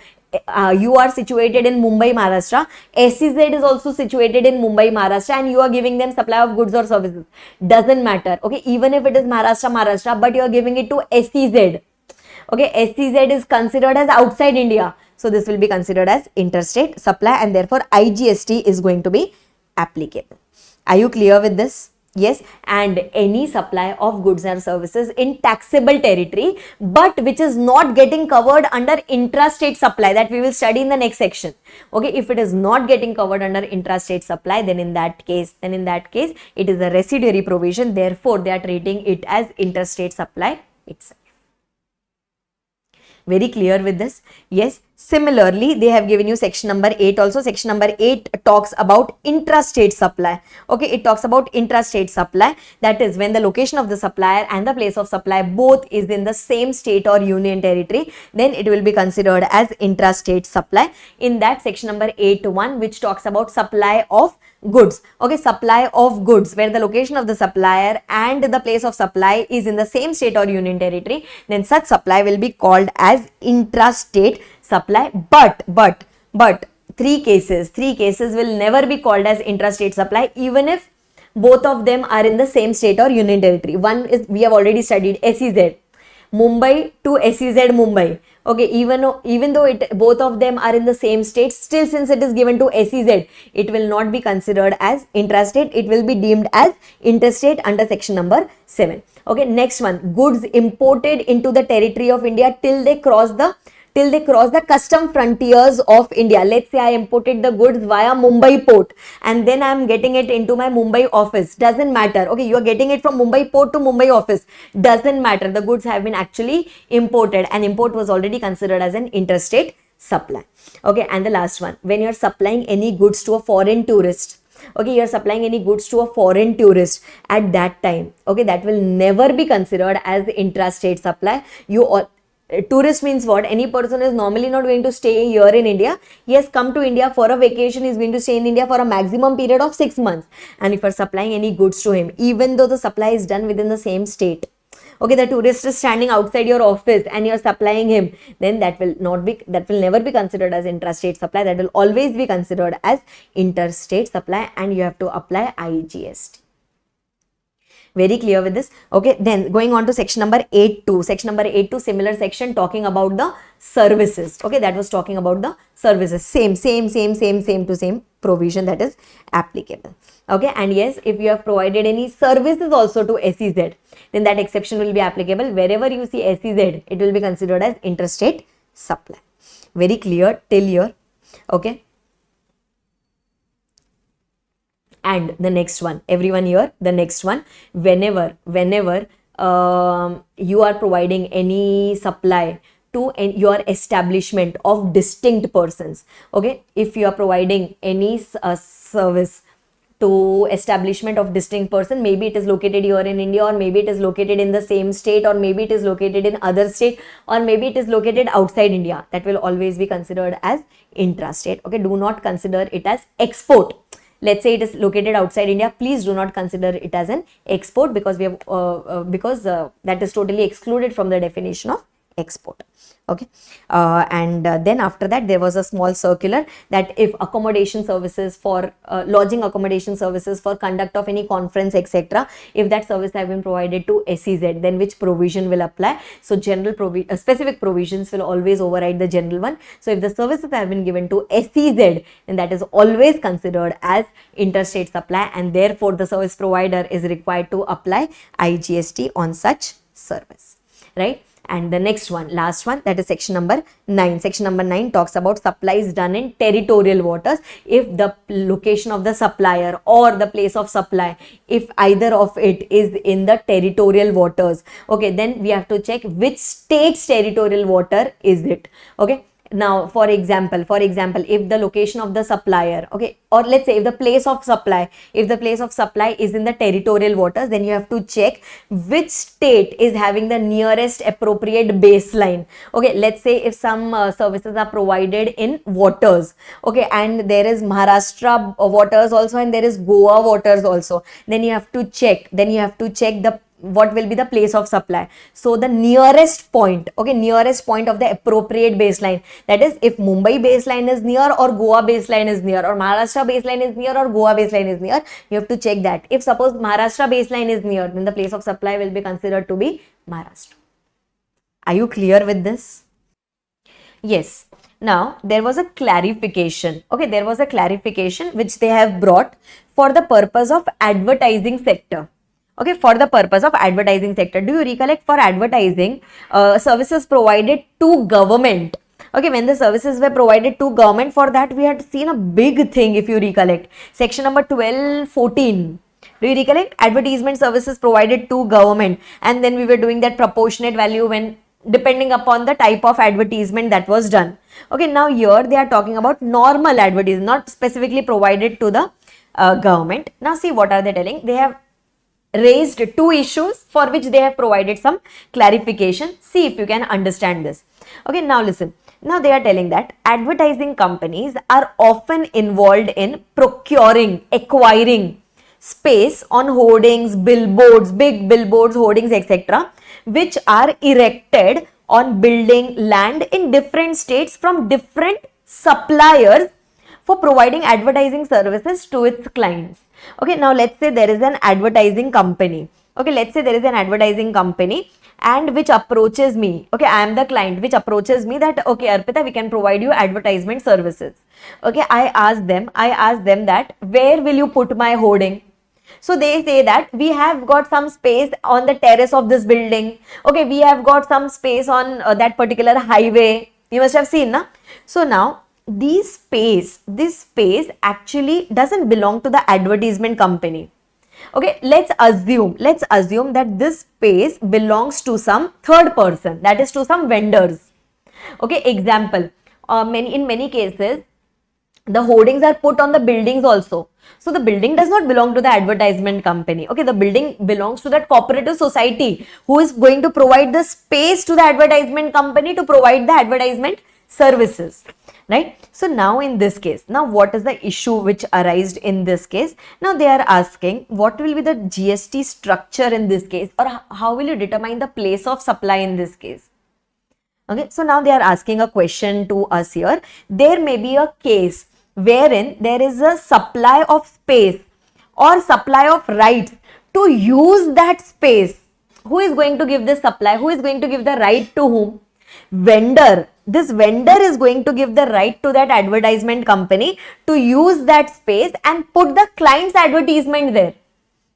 [SPEAKER 1] you are situated in Mumbai, Maharashtra, SEZ is also situated in Mumbai, Maharashtra, and you are giving them supply of goods or services. Doesn't matter. Okay, even if it is Maharashtra, but you are giving it to SEZ. Okay, SEZ is considered as outside India. So this will be considered as interstate supply, and therefore IGST is going to be applicable. Are you clear with this? Yes, and any supply of goods and services in taxable territory, but which is not getting covered under intrastate supply, that we will study in the next section. Okay, if it is not getting covered under intrastate supply, then in that case, it is a residuary provision. Therefore, they are treating it as interstate supply itself. Very clear with this? Yes. Similarly, they have given you section number 8 also. Section number 8 talks about intrastate supply. Okay, it talks about intrastate supply. That is when the location of the supplier and the place of supply both is in the same state or union territory, then it will be considered as intrastate supply. In that section number 8.1, which talks about supply of goods. Okay, supply of goods where the location of the supplier and the place of supply is in the same state or union territory, then such supply will be called as intrastate supply. But three cases will never be called as intrastate supply, even if both of them are in the same state or union territory. One is, we have already studied, SEZ, Mumbai to SEZ Mumbai. Okay, even though both of them are in the same state, still since it is given to SEZ, it will not be considered as intrastate. It will be deemed as interstate under section number 7. Okay, next one, goods imported into the territory of India till they cross the custom frontiers of India. Let's say I imported the goods via Mumbai port and then I am getting it into my Mumbai office. Doesn't matter. Okay, you are getting it from Mumbai port to Mumbai office. Doesn't matter. The goods have been actually imported, and import was already considered as an interstate supply. Okay, and the last one, when you are supplying any goods to a foreign tourist. Okay, you are supplying any goods to a foreign tourist at that time. Okay, that will never be considered as intrastate supply. Tourist means what? Any person is normally not going to stay here in India. He has come to India for a vacation. He is going to stay in India for a maximum period of 6 months. And if you are supplying any goods to him, even though the supply is done within the same state, okay, the tourist is standing outside your office and you are supplying him, then that will never be considered as intrastate supply. That will always be considered as interstate supply, and you have to apply IGST. Very clear with this? Okay, then going on to section number 8.2. Section number 8.2, similar section talking about the services. Okay, that was talking about the services. Same provision that is applicable. Okay, and yes, if you have provided any services also to SEZ, then that exception will be applicable. Wherever you see SEZ, it will be considered as interstate supply. Very clear till here? Okay. And the next one, everyone here, the next one, whenever you are providing any supply to your establishment of distinct persons. Okay, if you are providing any service to establishment of distinct person, maybe it is located here in India, or maybe it is located in the same state, or maybe it is located in other state, or maybe it is located outside India, that will always be considered as intrastate. Okay, do not consider it as export. Let's say it is located outside India, please do not consider it as an export, because we have that is totally excluded from the definition of export. Okay, and then after that there was a small circular that if accommodation services for lodging accommodation services for conduct of any conference etc., if that service have been provided to SEZ, then which provision will apply. So general specific provisions will always override the general one. So if the services have been given to SEZ, then that is always considered as interstate supply, and therefore the service provider is required to apply IGST on such service, right? And the next one, last one, that is section number 9. Section number 9 talks about supplies done in territorial waters. If the location of the supplier or the place of supply, if either of it is in the territorial waters, okay, then we have to check which state's territorial water is it. Okay. Now, for example, if the location of the supplier, okay, or let's say if the place of supply is in the territorial waters, then you have to check which state is having the nearest appropriate baseline. Okay, let's say if some services are provided in waters, okay, and there is Maharashtra waters also and there is Goa waters also, then you have to check the what will be the place of supply. So the nearest point, okay, nearest point of the appropriate baseline, that is if Mumbai baseline is near or Goa baseline is near, or Maharashtra baseline is near or Goa baseline is near, you have to check that. If suppose Maharashtra baseline is near, then the place of supply will be considered to be Maharashtra. Are you clear with this? Yes. Now there was a clarification, okay, there was a clarification which they have brought for the purpose of advertising sector. Okay, for the purpose of advertising sector. Do you recollect for advertising services provided to government? Okay, when the services were provided to government, for that we had seen a big thing, if you recollect. Section number 1214. Do you recollect? Advertisement services provided to government, and then we were doing that proportionate value when depending upon the type of advertisement that was done. Okay, now here they are talking about normal advertisement, not specifically provided to the government. Now see what are they telling. They have raised two issues for which they have provided some clarification. See if you can understand this. Okay, now listen. Now they are telling that advertising companies are often involved in acquiring space on hoardings, billboards, big billboards, hoardings, etc., which are erected on building land in different states from different suppliers for providing advertising services to its clients. Okay, now let's say there is an advertising company. Okay, let's say there is an advertising company and which approaches me. Okay, I am the client, which approaches me that, okay, Arpita, we can provide you advertisement services. Okay, I ask them that, where will you put my hoarding? So they say that we have got some space on the terrace of this building. Okay, we have got some space on that particular highway. You must have seen, na? So now, this space actually doesn't belong to the advertisement company. Okay, let's assume that this space belongs to some third person, that is to some vendors. Okay, example, in many cases the hoardings are put on the buildings also. So the building does not belong to the advertisement company. Okay, the building belongs to that cooperative society who is going to provide the space to the advertisement company to provide the advertisement services. Right? So now in this case, now what is the issue which arose in this case? Now they are asking what will be the GST structure in this case, or how will you determine the place of supply in this case? Okay, so now they are asking a question to us here. There may be a case wherein there is a supply of space or supply of rights to use that space. Who is going to give this supply? Who is going to give the right to whom? Vendor. This vendor is going to give the right to that advertisement company to use that space and put the client's advertisement there,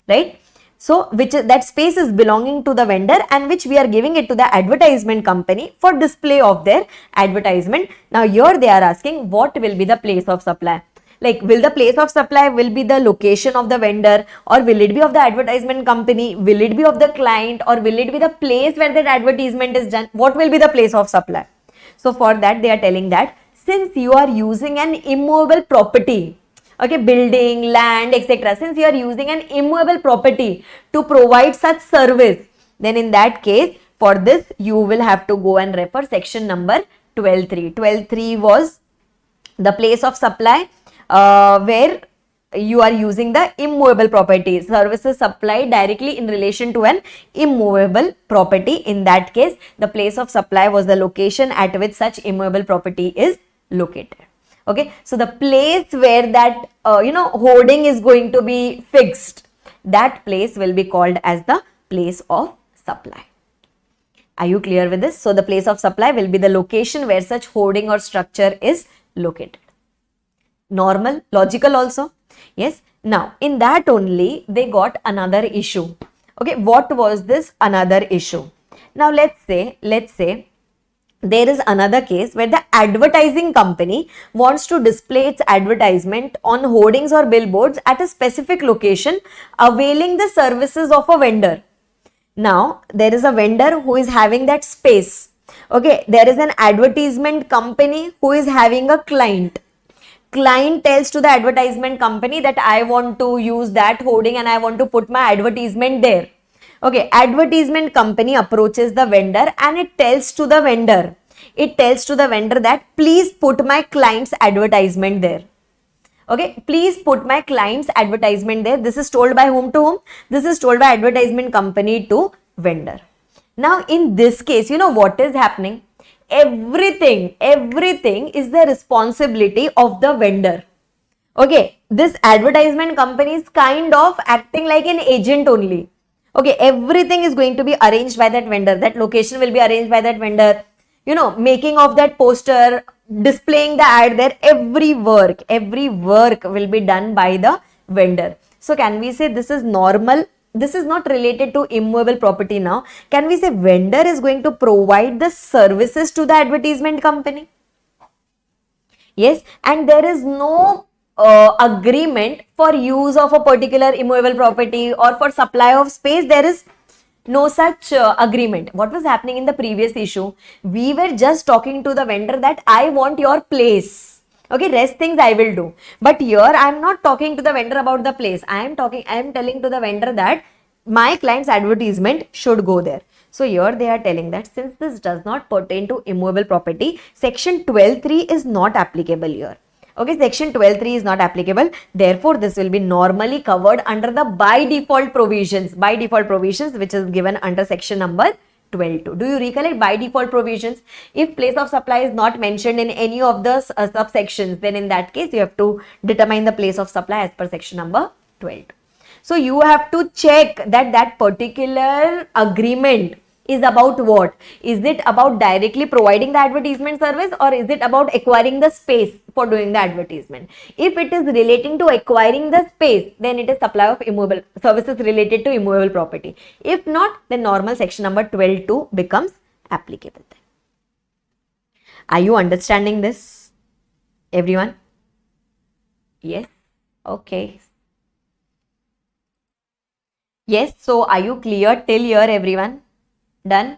[SPEAKER 1] right? So that space is belonging to the vendor and which we are giving it to the advertisement company for display of their advertisement. Now here they are asking what will be the place of supply. Like, will the place of supply will be the location of the vendor, or will it be of the advertisement company? Will it be of the client, or will it be the place where that advertisement is done? What will be the place of supply? So for that they are telling that since you are using an immovable property, okay, building, land, etc., since you are using an immovable property to provide such service, then in that case for this you will have to go and refer section number 12.3. 12.3 was the place of supply where you are using the immovable property. Services supplied directly in relation to an immovable property. In that case, the place of supply was the location at which such immovable property is located. Okay, so the place where that hoarding is going to be fixed, that place will be called as the place of supply. Are you clear with this? So the place of supply will be the location where such hoarding or structure is located. Normal, logical also. Yes. Now in that only they got another issue. Okay, what was this another issue? Now let's say there is another case where the advertising company wants to display its advertisement on hoardings or billboards at a specific location, availing the services of a vendor. Now there is a vendor who is having that space. Okay, there is an advertisement company who is having a client. Client tells to the advertisement company that I want to use that hoarding and I want to put my advertisement there. Okay, advertisement company approaches the vendor and it tells to the vendor that please put my client's advertisement there. Okay, please put my client's advertisement there. This is told by whom to whom? This is told by advertisement company to vendor. Now in this case, you know what is happening? Everything is the responsibility of the vendor. Okay, this advertisement company is kind of acting like an agent only. Okay, everything is going to be arranged by that vendor. That location will be arranged by that vendor. You know, making of that poster, displaying the ad there, every work will be done by the vendor. So can we say this is normal? This is not related to immovable property now. Can we say vendor is going to provide the services to the advertisement company? Yes, and there is no agreement for use of a particular immovable property or for supply of space. There is no such agreement. What was happening in the previous issue? We were just talking to the vendor that I want your place. Okay, rest things I will do. But here I am not talking to the vendor about the place. I am telling to the vendor that my client's advertisement should go there. So here they are telling that since this does not pertain to immovable property, section 12.3 is not applicable here. Okay, section 12.3 is not applicable. Therefore, this will be normally covered under the by default provisions, which is given under section number 12.2. Do you recollect by default provisions? If place of supply is not mentioned in any of the subsections, then in that case, you have to determine the place of supply as per section number 12. So you have to check that that particular agreement is about what? Is it about directly providing the advertisement service or is it about acquiring the space for doing the advertisement? If it is relating to acquiring the space, then it is supply of immovable services related to immovable property. If not, then normal section number 12.2 becomes applicable. Are you understanding this, everyone? Yes? Okay. Yes, so are you clear till here, everyone? Done?